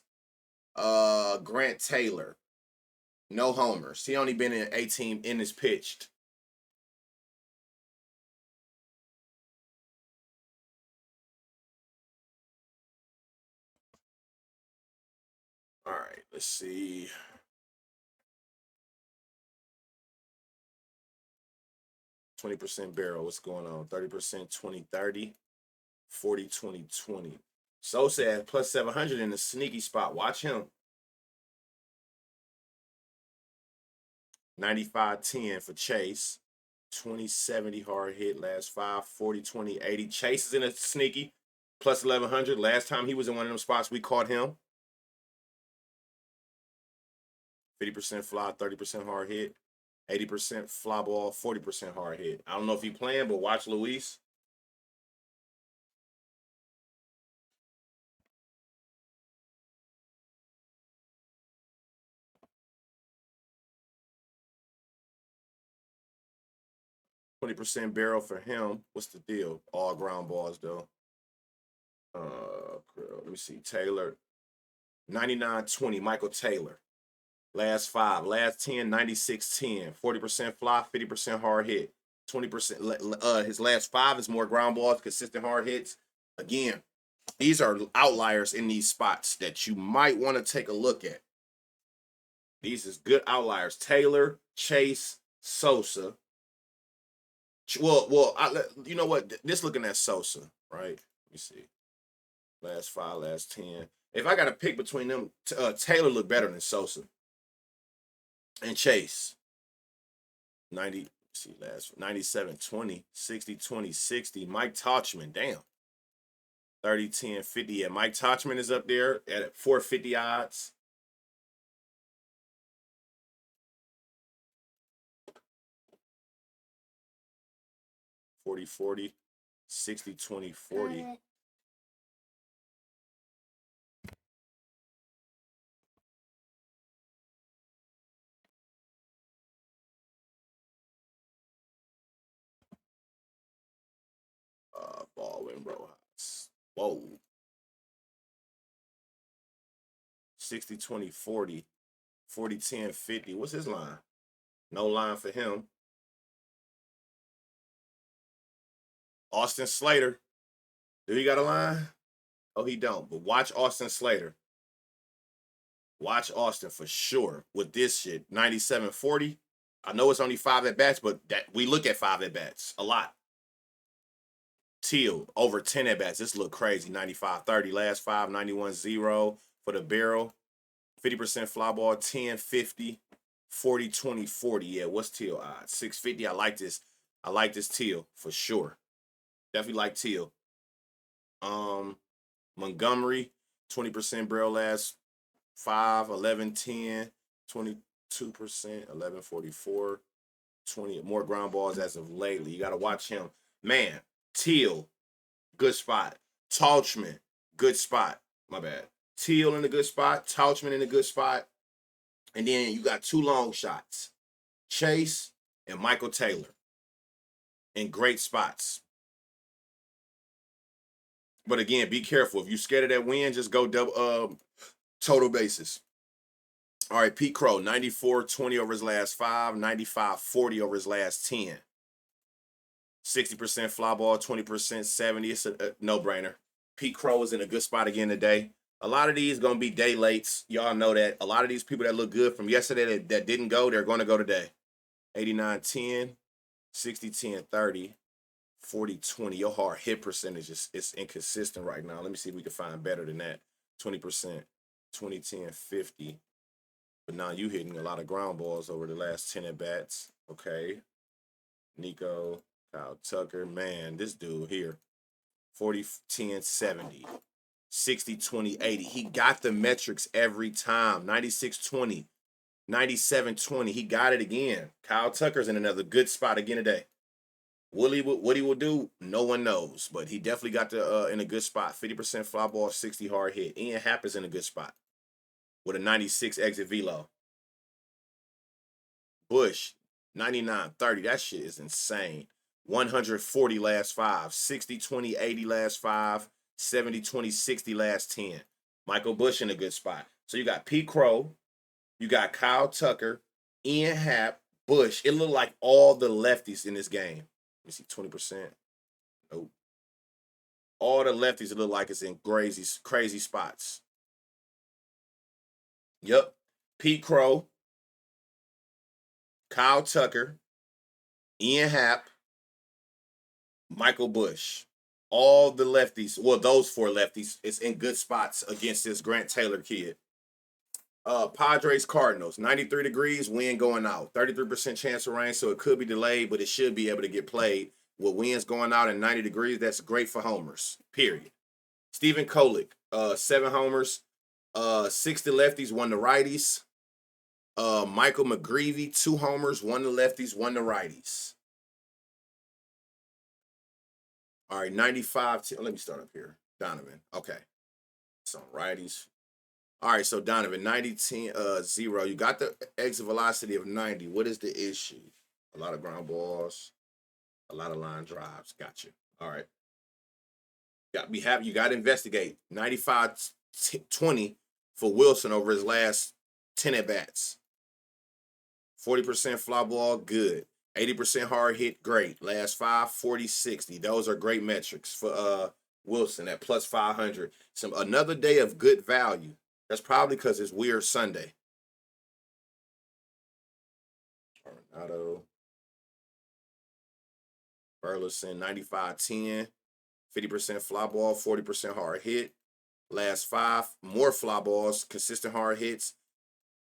Grant Taylor, no homers. He only been in 18 innings pitched. All right, let's see. %20 barrel. What's going on? 30%, 20, 30, 40, 20, 20. Sosa at plus 700 in the sneaky spot. Watch him. 95-10 for Chase. 20-70 hard hit. Last 5, 40, 20, 80. Chase is in a sneaky. Plus 1100. Last time he was in one of them spots, we caught him. 50% fly, 30% hard hit. 80% fly ball, 40% hard hit. I don't know if he playing, but watch Luis. %20 barrel for him. What's the deal? All ground balls though. Let me see. Taylor. 99-20, Michael Taylor. Last 5, last 10, 96-10. 40% fly, 50% hard hit. 20%. His last 5 is more ground balls, consistent hard hits. Again, these are outliers in these spots that you might want to take a look at. These is good outliers. Taylor, Chase, Sosa. You know what? This looking at Sosa, right? Let me see. Last 5, last 10. If I got to pick between them, Taylor look better than Sosa and Chase. 90. See, last 97 20, 60 20, 60. Mike Tauchman, damn. 30 10 50. Yeah, Mike Tauchman is up there at 450 odds. 40 40, 60 20 40. Baldwin Rojas. Whoa. 60 20 40, 40 10 50. What's his line? No line for him. Austin Slater. Do he got a line? Oh, he don't. But watch Austin Slater. Watch Austin for sure with this shit. 97 40. I know it's only 5 at bats, but that we look at 5 at bats a lot. Teal over 10 at bats. This look crazy. 95 30. Last 5, 91 0 for the barrel. 50% fly ball, 10 50, 40 20 40. Yeah, what's Teal odds? 650. I like this. I like this Teal for sure. Definitely like Teal. Montgomery, 20% barrel last 5, 11 10, 22%, 11 44, 20 more ground balls as of lately. You got to watch him. Man, Teal, good spot. Tauchman, good spot. My bad. Teal in a good spot. Tauchman in a good spot. And then you got 2 long shots. Chase and Michael Taylor in great spots. But again, be careful. If you're scared of that win, just go double total bases. All right, Pete Crow, 94 20 over his last 5, 95 40 over his last 10. 60% fly ball, 20% 70. It's a no-brainer. Pete Crow is in a good spot again today. A lot of these going to be day lates. Y'all know that. A lot of these people that look good from yesterday that didn't go, they're going to go today. 89 10, 60 10 30, 40 20. Your hard hit percentage is inconsistent right now. Let me see if we can find better than that. 20%, 20 10 50. But now you hitting a lot of ground balls over the last 10 at bats. Okay. Nico, Kyle Tucker. Man, this dude here. 40 10 70. 60 20 80. He got the metrics every time. 96 20. 97 20. He got it again. Kyle Tucker's in another good spot again today. What he will do, no one knows. But he definitely got in a good spot. 50% fly ball, 60 hard hit. Ian Happ is in a good spot with a 96 exit velo. Bush, 99 30. That shit is insane. 140 last 5. 60 20 80 last 5. 70 20 60 last 10. Michael Bush in a good spot. So you got Pete Crow. You got Kyle Tucker. Ian Happ. Bush. It looked like all the lefties in this game. Let me see, 20%. Nope. All the lefties, it look like it's in crazy spots. Yep. Pete Crow, Kyle Tucker, Ian Happ, Michael Bush. All the lefties, well, those 4 lefties, is in good spots against this Grant Taylor kid. Padres Cardinals, 93 degrees, wind going out. 33% chance of rain, so it could be delayed, but it should be able to get played. With winds going out in 90 degrees, that's great for homers, period. Stephen Kolick, 7 homers, 6 to lefties, 1 to righties. Michael McGreevy, 2 homers, 1 to lefties, 1 to righties. All right, 95. Let me start up here. Donovan. Okay. Some righties. All right, so Donovan, 90 10 0. You got the exit velocity of 90. What is the issue? A lot of ground balls, a lot of line drives. Gotcha. All right. You got to investigate. 95 20 for Wilson over his last 10 at bats. 40% fly ball, good. 80% hard hit, great. Last 5, 40, 60. Those are great metrics for Wilson at plus 500. Another day of good value. That's probably because it's Weird Sunday. Arenado. Burleson, 95-10. 50% fly ball, 40% hard hit. Last 5, more fly balls, consistent hard hits.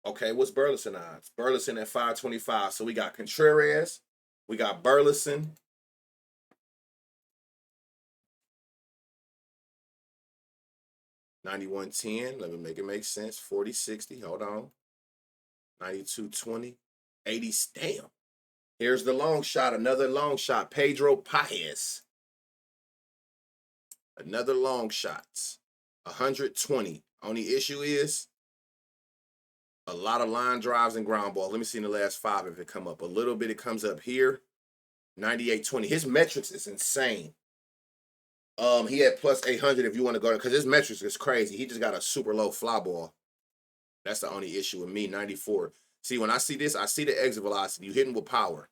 Okay, what's Burleson odds? Burleson at 525. So we got Contreras, we got Burleson. $91.10. Let me make it make sense. 40-60. Hold on. 92.20. 80. Damn. Here's the long shot. Another long shot. Pedro Paez. Another long shot. 120. Only issue is a lot of line drives and ground balls. Let me see in the last 5 if it come up. A little bit, it comes up here. 98.20. His metrics is insane. He had plus 800 if you want to go, because his metrics is crazy. He just got a super low fly ball. That's the only issue with me. 94. See, when I see this, I see the exit velocity. You hitting with power.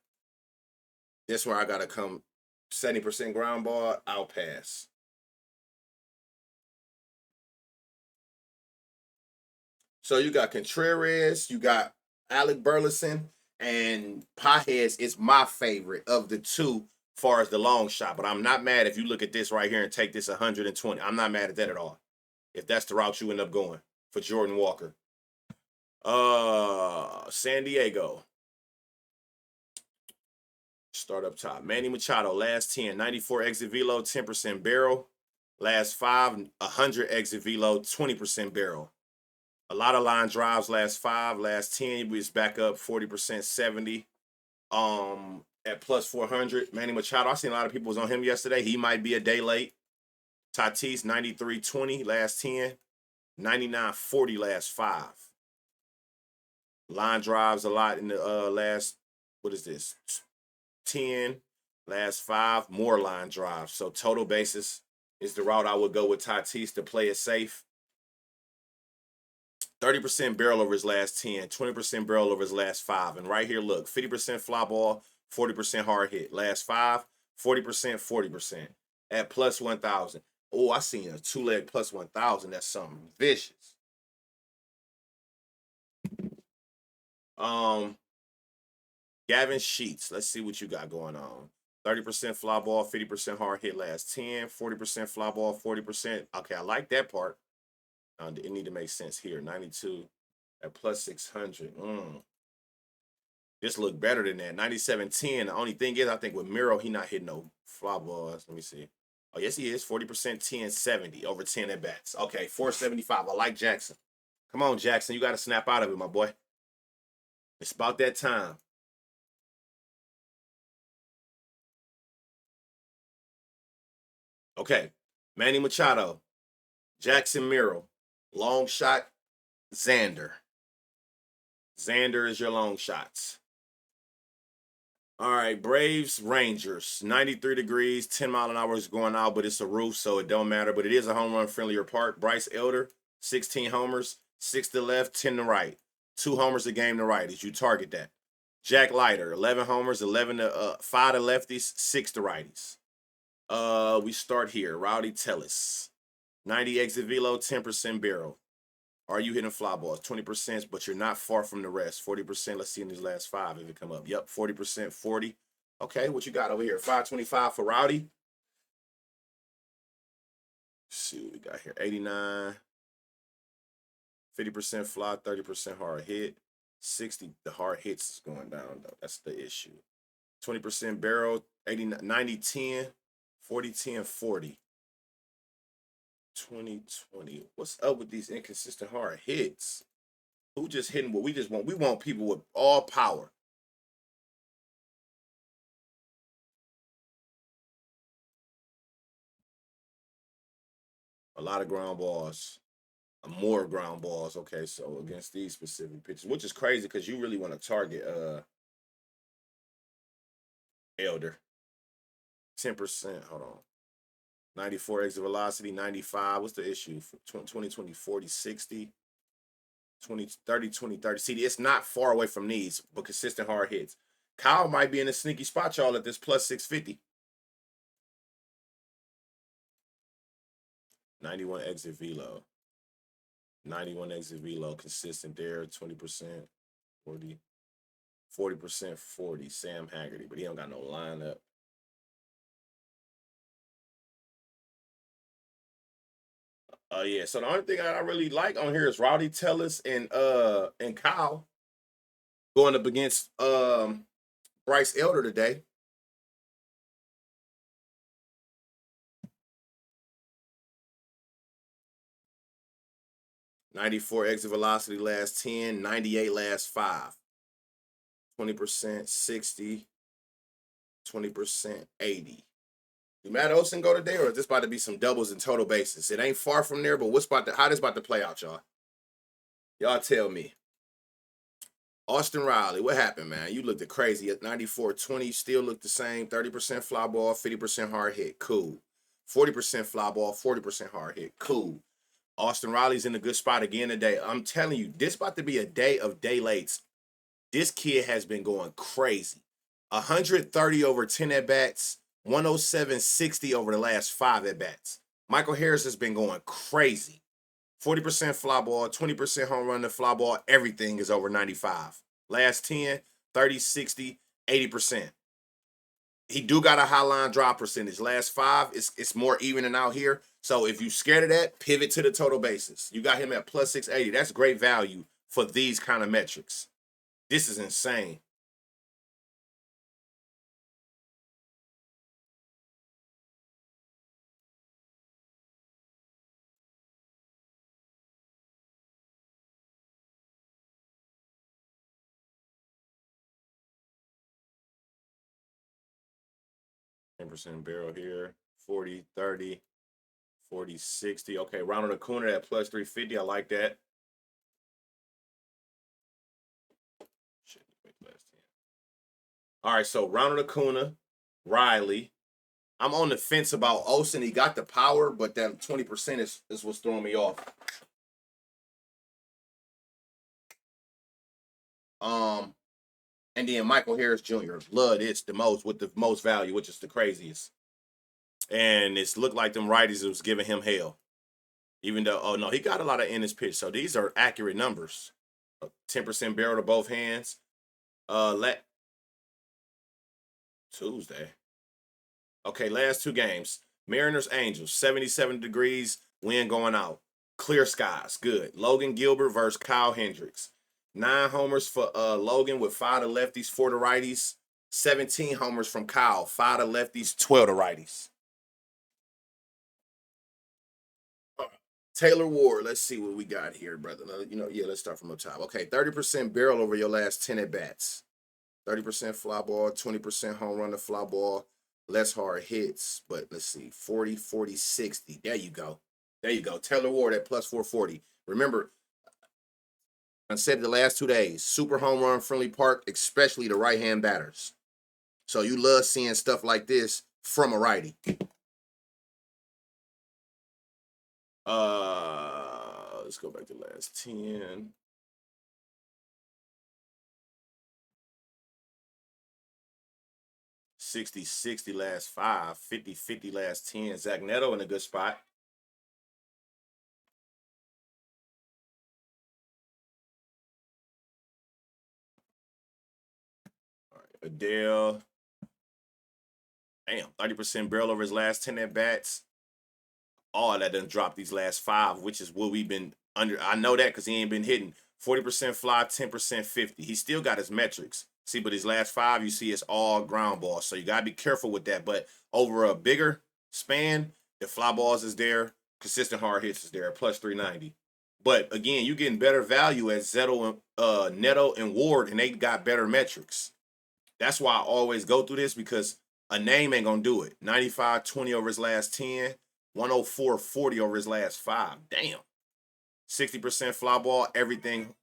That's where I gotta come. 70% ground ball, I'll pass. So you got Contreras, you got Alec Burleson, and Paez is my favorite of the two far as the long shot. But I'm not mad if you look at this right here and take this 120. I'm not mad at that at all. If that's the route you end up going for Jordan Walker. San Diego. Start up top. Manny Machado, last 10, 94 exit velo, 10% barrel. Last 5, 100 exit velo, 20% barrel. A lot of line drives last 5, last 10, he was back up 40%, 70. At plus 400. Manny Machado, I seen a lot of people was on him yesterday. He might be a day late. Tatis, 93.20 last 10, 99.40 last 5. Line drives a lot in the last, what is this? 10, last 5, more line drives. So total basis is the route I would go with Tatis to play it safe. 30% barrel over his last 10, 20% barrel over his last 5. And right here, look, 50% fly ball, 40% hard hit. Last 5, 40%, 40%. At plus 1,000. Oh, I seen a 2-leg plus 1,000. That's something vicious. Gavin Sheets. Let's see what you got going on. 30% fly ball, 50% hard hit last 10, 40% fly ball, 40%. Okay, I like that part. It need to make sense here. 92 at plus 600. This look better than that. 97.10. The only thing is, I think with Miro, he not hitting no fly balls. Let me see. Oh, yes, he is. 40%, 10, 70 over 10 at bats. Okay, 475. I like Jackson. Come on, Jackson. You got to snap out of it, my boy. It's about that time. Okay, Manny Machado, Jackson Miro, long shot, Xander. Xander is your long shots. All right, Braves, Rangers, 93 degrees, 10 mile an hour is going out, but it's a roof, so it don't matter. But it is a home run friendlier park. Bryce Elder, 16 homers, 6 to left, 10 to right. 2 homers a game to righties. You target that. Jack Leiter, 11 homers, 5 to lefties, 6 to righties. We start here. Rowdy Tellis, 90 exit velo, 10% barrel. Are you hitting fly balls? 20%, but you're not far from the rest. 40%. Let's see in these last 5 if it come up. Yep, 40%, 40. Okay, what you got over here? 525 for Rowdy. Let's see what we got here. 89. 50% fly, 30% hard hit. 60, the hard hits is going down, though. That's the issue. 20% barrel, 80, 90, 10, 40, 10, 40. 2020. What's up with these inconsistent hard hits? Who just hitting what we just want? We want people with all power. A lot of ground balls. More ground balls. Okay, so against these specific pitches, which is crazy because you really want to target Elder. 10%. Hold on. 94 exit velocity, 95. What's the issue? 2020, 40, 60. 20, 30, 20, 30. See, it's not far away from these, but consistent hard hits. Kyle might be in a sneaky spot, y'all, at this plus 650. 91 exit velo. 91 exit velo, consistent there, 20%, 40, 40%, 40. Sam Haggerty, but he don't got no lineup. Yeah. So the only thing I really like on here is Rowdy Tellis and Kyle going up against Bryce Elder today. '94 exit velocity last 10, 98 last 5. 20%, 60, 20%, 80. Do Matt Olson go today, or is this about to be some doubles and total bases? It ain't far from there, but how this about to play out, y'all? Y'all tell me. Austin Riley, what happened, man? You looked crazy at 94-20, still looked the same. 30% fly ball, 50% hard hit. Cool. 40% fly ball, 40% hard hit. Cool. Austin Riley's in a good spot again today. I'm telling you, this about to be a day of day lates. This kid has been going crazy. 130 over 10 at-bats, 107-60 over the last 5 at-bats. Michael Harris has been going crazy. 40% fly ball, 20% home run to fly ball. Everything is over 95. Last 10, 30, 60, 80%. He do got a high line drop percentage. Last 5, it's more evening out here. So if you scared of that, pivot to the total basis. You got him at plus 680. That's great value for these kind of metrics. This is insane. %, barrel here. 40, 30, 40, 60. Okay, Ronald Acuna at plus 350. I like that. All right, so Ronald Acuna, Riley. I'm on the fence about Olsen. He got the power, but that 20% is what's throwing me off. And then Michael Harris Jr. Blood, it's the most with the most value, which is the craziest. And it's looked like them righties was giving him hell. Even though, oh no, he got a lot of in his pitch. So these are accurate numbers. 10% barrel to both hands. Tuesday. Okay, last 2 games. Mariners Angels, 77 degrees, wind going out. Clear skies, good. Logan Gilbert versus Kyle Hendricks. 9 homers for Logan with 5 to lefties, 4 to righties. 17 homers from Kyle, 5 to lefties, 12 to righties. Taylor Ward, let's see what we got here, brother. Let's start from the top. Okay, 30% barrel over your last 10 at-bats. 30% fly ball, 20% home run to fly ball, less hard hits. But let's see, 40, 40, 60. There you go. There you go. Taylor Ward at plus 440. Remember, I said the last 2 days, super home run friendly park, especially the right-hand batters. So you love seeing stuff like this from a righty. Let's go back to last 10. 60-60 last 5, 50-50 last 10. Zach Neto in a good spot. All right, Adele. Damn, 30% barrel over his last 10 at-bats. All that done dropped these last 5, which is what we've been under. I know that because he ain't been hitting. 40% fly, 10% 50. He still got his metrics. See, but his last 5, you see, it's all ground balls. So you got to be careful with that. But over a bigger span, the fly balls is there. Consistent hard hits is there, plus 390. But again, you're getting better value at Neto and Ward, and they got better metrics. That's why I always go through this because a name ain't going to do it. 95-20 over his last 10, 104-40 over his last 5. Damn. 60% fly ball, everything.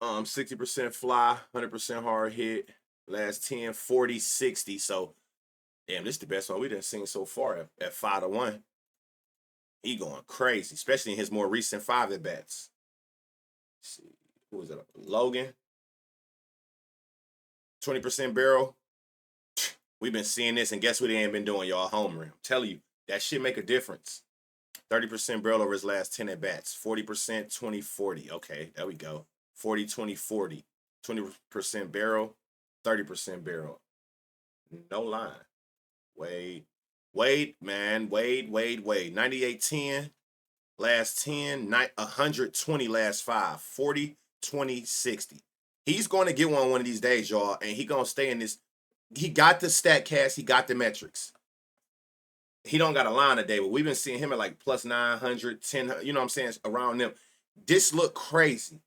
60% fly, 100% hard hit. Last 10, 40, 60. So, damn, this is the best one we done seen so far at 5-1. He going crazy, especially in his more recent 5 at bats. See, who was it? Logan. 20% barrel. We've been seeing this, and guess what they ain't been doing, y'all? Homering. I'm telling you, that shit make a difference. 30% barrel over his last 10 at bats. 40%, 20, 40. Okay, there we go. 40, 20, 40. 20% barrel, 30% barrel. No line. Wade, man. Wade. 98-10, last 10. 120 last 5. 40, 20, 60. He's going to get one of these days, y'all, and he going to stay in this. He got the stat cast. He got the metrics. He don't got a line today, but we've been seeing him at like plus 900, 10, you know what I'm saying, around them. This look crazy.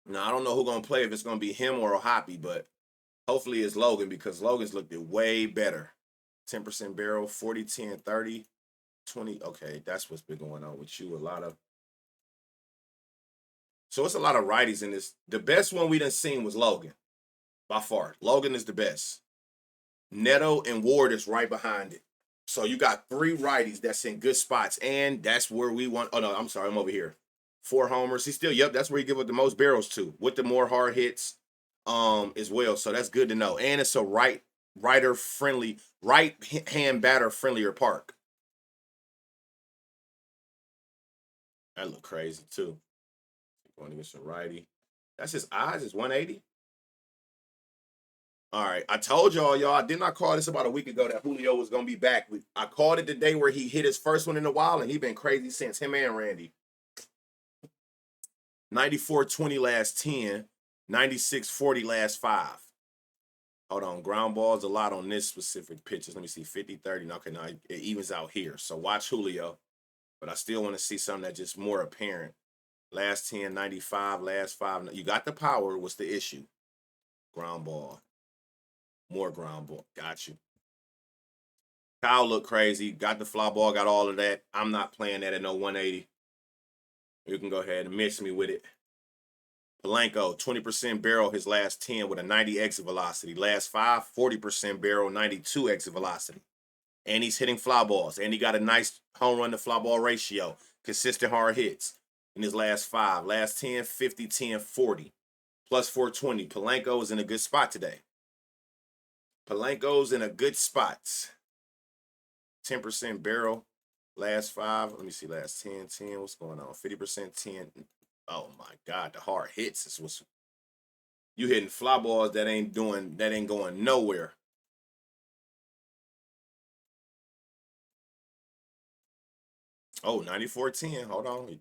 Now, I don't know who's going to play, if it's going to be him or a Hoppy, but hopefully it's Logan, because Logan's looked way better. 10% barrel, 40, 10, 30, 20. Okay, that's what's been going on with you. So it's a lot of righties in this. The best one we done seen was Logan, by far. Logan is the best. Neto and Ward is right behind it. So you got 3 righties that's in good spots, and that's where we want. Oh no, I'm sorry, I'm over here. 4 homers. He's still, that's where you give up the most barrels to, with the more hard hits as well. So that's good to know. And it's a right hand batter friendlier park. That look crazy too. Going against a righty. That's his eyes is 180. All right, I told y'all, I did not call this about a week ago that Julio was going to be back. I called it the day where he hit his first one in a while, and he been crazy since, him and Randy. 94-20 last 10, 96-40 last 5. Hold on, ground balls a lot on this specific pitches. Let me see, 50-30. Okay, now it evens out here. So watch Julio, but I still want to see something that's just more apparent. Last 10, 95, last 5. You got the power. What's the issue? Ground ball. More ground ball. Got you. Kyle looked crazy. Got the fly ball. Got all of that. I'm not playing that at no 180. You can go ahead and miss me with it. Polanco, 20% barrel his last 10 with a 90 exit velocity. Last 5, 40% barrel, 92 exit velocity. And he's hitting fly balls. And he got a nice home run to fly ball ratio. Consistent hard hits in his last 5. Last 10, 50, 10, 40. Plus 420. Polanco is in a good spot today. Polanco's in a good spot. 10% barrel. Last 5. Let me see. Last 10, 10. What's going on? 50%, 10. Oh my God. The hard hits is what's. You hitting fly balls that ain't going nowhere. Oh, 94-10. Hold on.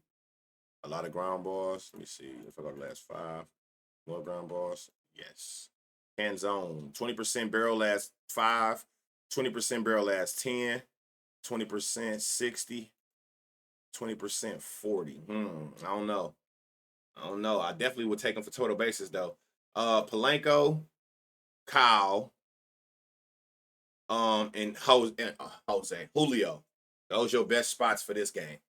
A lot of ground balls. Let me see if I go to the last 5. More ground balls. Yes. Hands on. 20% barrel last 5. 20% barrel last 10. 20% 60. 20% 40. I don't know. I definitely would take him for total bases though. Polanco, Kyle, and Jose, Julio. Those are your best spots for this game.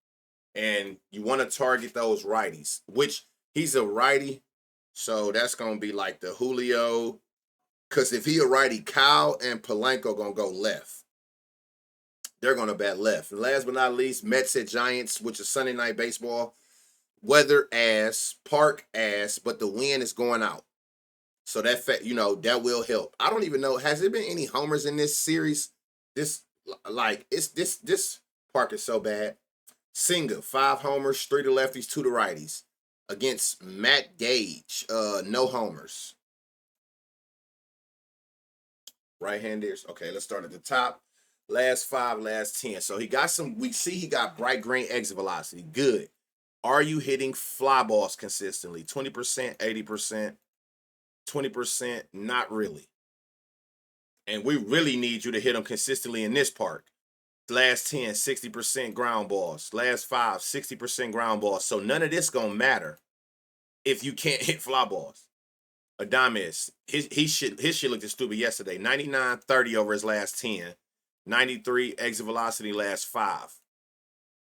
And you want to target those righties, which he's a righty. So that's going to be like the Julio. Because if he a righty, Kyle and Polanco going to go left. They're going to bat left. And last but not least, Mets at Giants, which is Sunday Night Baseball. Weather ass, park ass, but the wind is going out. So that will help. I don't even know, has there been any homers in this series? This park is so bad. Senga, 5 homers, 3 to lefties, 2 to righties. Against Matt Gage, no homers. Right-handers. Okay, let's start at the top. Last 5, last 10. So he got bright green exit velocity. Good. Are you hitting fly balls consistently? 20%, 80%, 20%, not really. And we really need you to hit them consistently in this park. Last 10, 60% ground balls. Last 5, 60% ground balls. So none of this gonna matter if you can't hit fly balls. Adames, his shit looked stupid yesterday. 99-30 over his last 10. 93 exit velocity last 5.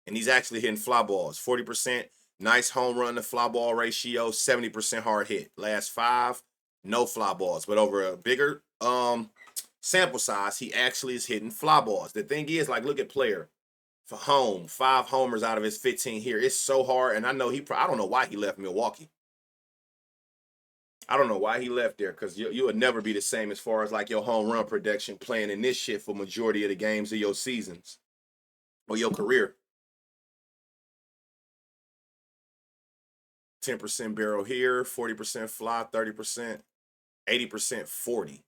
And he's actually hitting fly balls. 40%, Nice home run to fly ball ratio, 70% hard hit. Last 5, no fly balls. But over a bigger sample size, he actually is hitting fly balls. The thing is, like, look at player for home, 5 homers out of his 15 here. It's so hard, and I know I don't know why he left Milwaukee. I don't know why he left there, because you would never be the same as far as like your home run production playing in this shit for majority of the games of your seasons or your career. 10% barrel here, 40% fly, 30%, 80% 40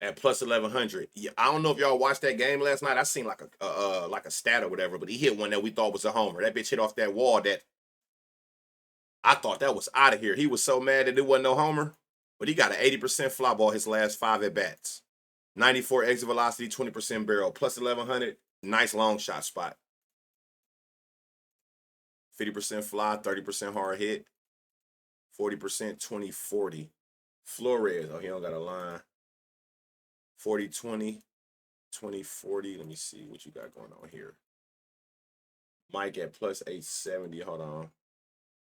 at plus 1100. Yeah, I don't know if y'all watched that game last night. I seen like a stat or whatever, but he hit one that we thought was a homer. That bitch hit off that wall that I thought that was out of here. He was so mad that it wasn't no homer, but he got an 80% fly ball his last 5 at bats. 94 exit velocity, 20% barrel, plus 1100. Nice long shot spot. 50% fly, 30% hard hit, 40%, 20-40. Flores, oh, he don't got a line. 40-20, 20-40. Let me see what you got going on here. Mike at plus 870. Hold on.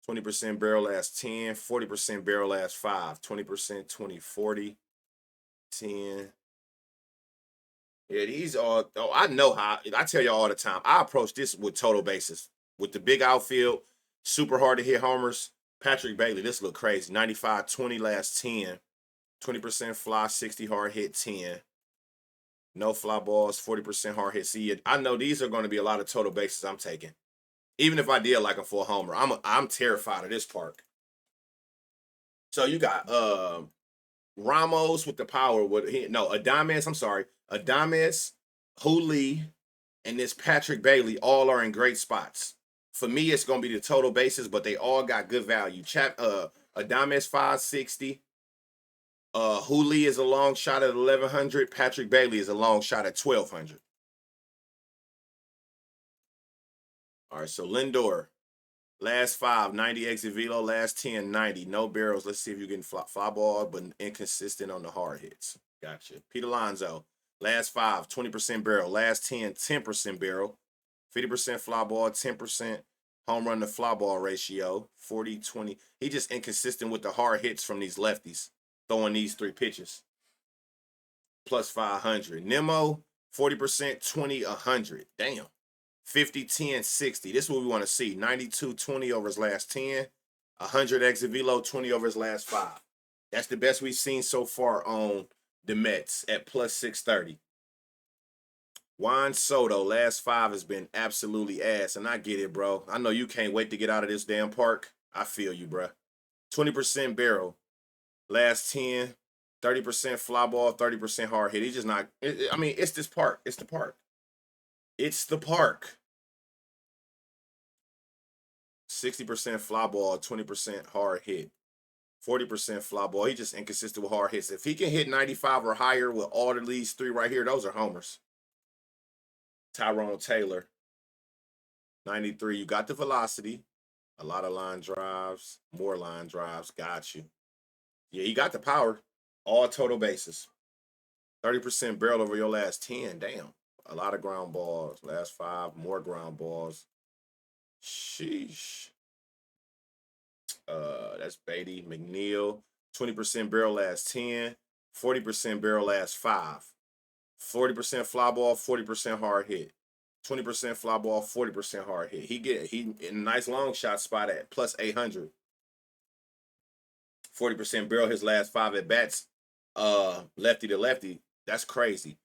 20% barrel last 10, 40% barrel last 5, 20%, 20-40, 10. Yeah, these are, oh, I know how, I tell y'all all the time, I approach this with total bases. With the big outfield, super hard to hit homers. Patrick Bailey, this look crazy. 95-20 last 10, 20% fly, 60 hard hit, 10. No fly balls, 40% hard hit. See, I know these are going to be a lot of total bases I'm taking. Even if I did like him for a homer, I'm terrified of this park. So you got Ramos with the power. Adames. I'm sorry, Adames, Hooley, and this Patrick Bailey all are in great spots. For me, it's gonna be the total bases, but they all got good value. Adames 560. Hooley is a long shot at 1100. Patrick Bailey is a long shot at 1200. All right, so Lindor, last 5, 90 exit velo. Last 10, 90. No barrels. Let's see if you can fly ball, but inconsistent on the hard hits. Gotcha. Pete Alonso, last 5, 20% barrel. Last 10, 10% barrel. 50% fly ball, 10% home run to fly ball ratio. 40-20. He just inconsistent with the hard hits from these lefties, throwing these 3 pitches. Plus 500. Nemo, 40%, 20, 100. Damn. 50, 10, 60. This is what we want to see. 92, 20 over his last 10. 100 exit velo, 20 over his last 5. That's the best we've seen so far on the Mets at plus 630. Juan Soto, last 5 has been absolutely ass, and I get it, bro. I know you can't wait to get out of this damn park. I feel you, bro. 20% barrel. Last 10, 30% fly ball, 30% hard hit. He's just not, it's this park. It's the park. It's the park. 60% fly ball, 20% hard hit. 40% fly ball. He just inconsistent with hard hits. If he can hit 95 or higher with all of these 3 right here, those are homers. Tyrone Taylor, 93. You got the velocity. A lot of line drives. More line drives. Got you. Yeah, you got the power. All total bases. 30% barrel over your last 10. Damn. A lot of ground balls. Last 5, more ground balls. Sheesh. That's Beatty, McNeil. 20% barrel last 10. 40% barrel last 5. 40% fly ball, 40% hard hit. 20% fly ball, 40% hard hit. He in a nice long shot spot at plus 800. 40% barrel his last 5 at bats. Lefty to lefty. That's crazy.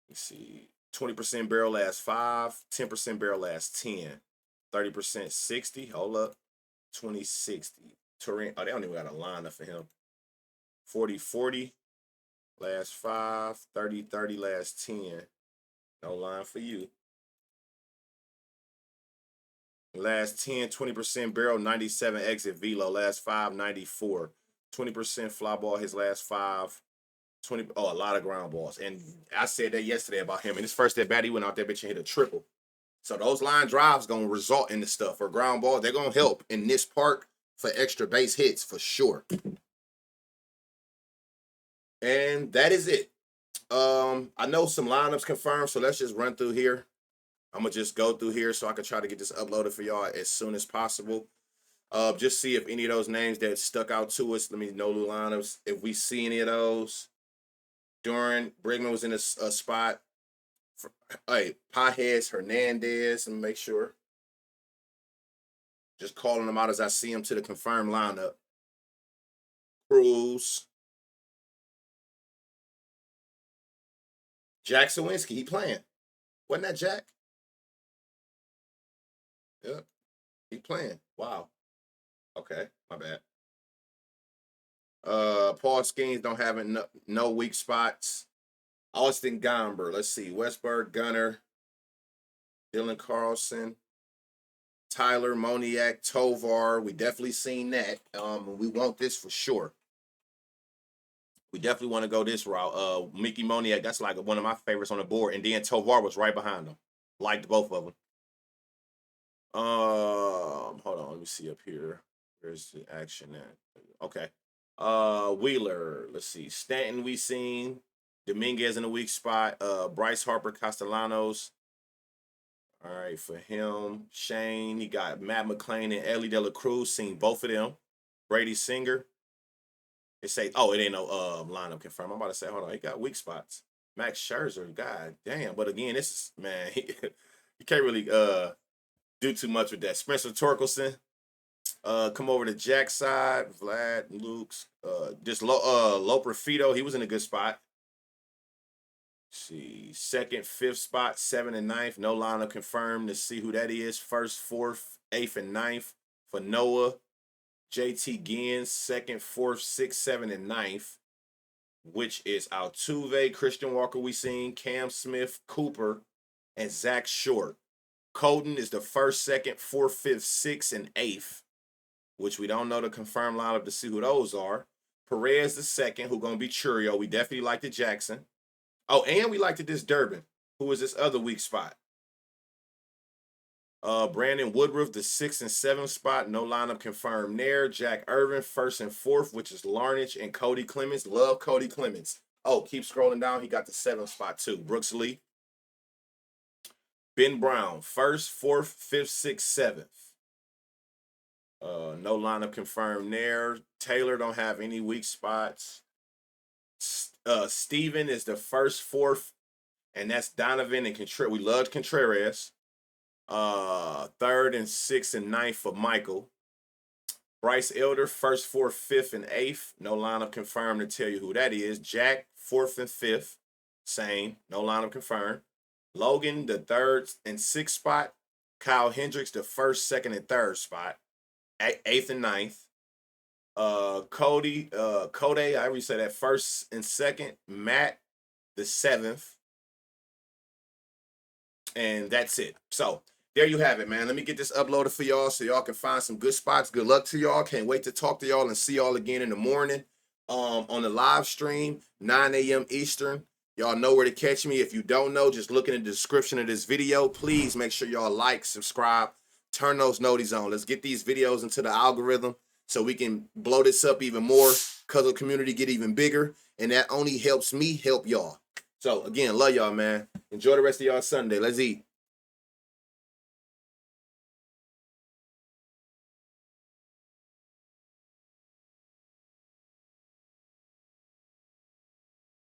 Let's see. 20% barrel last 5. 10% barrel last 10. 30% 60. Hold up. 2060. Turin. Oh, they don't even got a lineup for him. 40-40. Last 5. 30-30 last 10. No line for you. Last 10, 20% barrel, 97 exit velo. Last 5, 94. 20% fly ball his last 5. A lot of ground balls. And I said that yesterday about him. In his first at bat, he went out there, bitch, and hit a triple. So those line drives going to result in this stuff. Or ground ball, they're going to help in this park for extra base hits for sure. And that is it. I know some lineups confirmed, so let's just run through here. I'm going to just go through here so I can try to get this uploaded for y'all as soon as possible. Just see if any of those names that stuck out to us. Let me know the lineups. If we see any of those. During Brigman was in a spot. Hey, Pajes, Hernandez, and make sure. Just calling them out as I see them to the confirmed lineup. Cruz. Jack Sawinski, he playing. Wasn't that Jack? Yep, he playing. Wow. Okay, my bad. Paul Skeens don't have no weak spots. Austin Gomber. Let's see. Westberg, Gunner, Dylan Carlson, Tyler, Moniak, Tovar. We definitely seen that. We want this for sure. We definitely want to go this route. Mickey Moniak, that's like one of my favorites on the board. And then Tovar was right behind him. Liked both of them. Hold on, let me see up here. Where's the action at? Okay. Wheeler. Let's see. Stanton we seen. Dominguez in a weak spot. Bryce Harper, Castellanos. All right, for him. Shane, he got Matt McClain and Ellie De La Cruz. Seen both of them. Brady Singer. They say, oh, it ain't no lineup confirmed. I'm about to say, hold on, he got weak spots. Max Scherzer, god damn. But again, this is, man, you can't really do too much with that. Spencer Torkelson. Come over to Jack's side. Vlad, Luke's. Just Loper Fido, he was in a good spot. See, second, fifth spot, 7th and 9th. No lineup confirmed to see who that is. First, 4th, 8th, and 9th for Noah. JT Ginn, 2nd, 4th, 6th, 7th, and 9th, which is Altuve, Christian Walker we seen, Cam Smith, Cooper, and Zach Short. Colton is the 1st, 2nd, 4th, 5th, 6th, and 8th, which we don't know the confirmed lineup to see who those are. Perez the 2nd, who going to be Churio. We definitely like the Jackson. Oh, and we liked this Durbin, who was this other weak spot. Brandon Woodruff, the 6th and 7th spot. No lineup confirmed there. Jack Irvin, 1st and 4th, which is Larnage and Cody Clemens. Love Cody Clemens. Oh, keep scrolling down. He got the 7th spot too. Brooks Lee. Ben Brown, 1st, 4th, 5th, 6th, 7th. No lineup confirmed there. Taylor don't have any weak spots. Steven is the 1st, 4th, and that's Donovan and Contreras. We loved Contreras. 3rd and 6th and 9th for Michael. Bryce Elder, 1st, 4th, 5th, and 8th. No lineup confirmed to tell you who that is. Jack, 4th and 5th. Same. No lineup confirmed. Logan, the 3rd and 6th spot. Kyle Hendricks, the 1st, 2nd, and 3rd spot. 8th and 9th. Cody, I already said that, 1st and 2nd. Matt, the 7th. And that's it. So there you have it, man. Let me get this uploaded for y'all so y'all can find some good spots. Good luck to y'all. Can't wait to talk to y'all and see y'all again in the morning on the live stream, 9 a.m. Eastern. Y'all know where to catch me. If you don't know, just look in the description of this video. Please make sure y'all like, subscribe, turn those noties on. Let's get these videos into the algorithm so we can blow this up even more, because the community get even bigger. And that only helps me help y'all. So, again, love y'all, man. Enjoy the rest of y'all Sunday. Let's eat.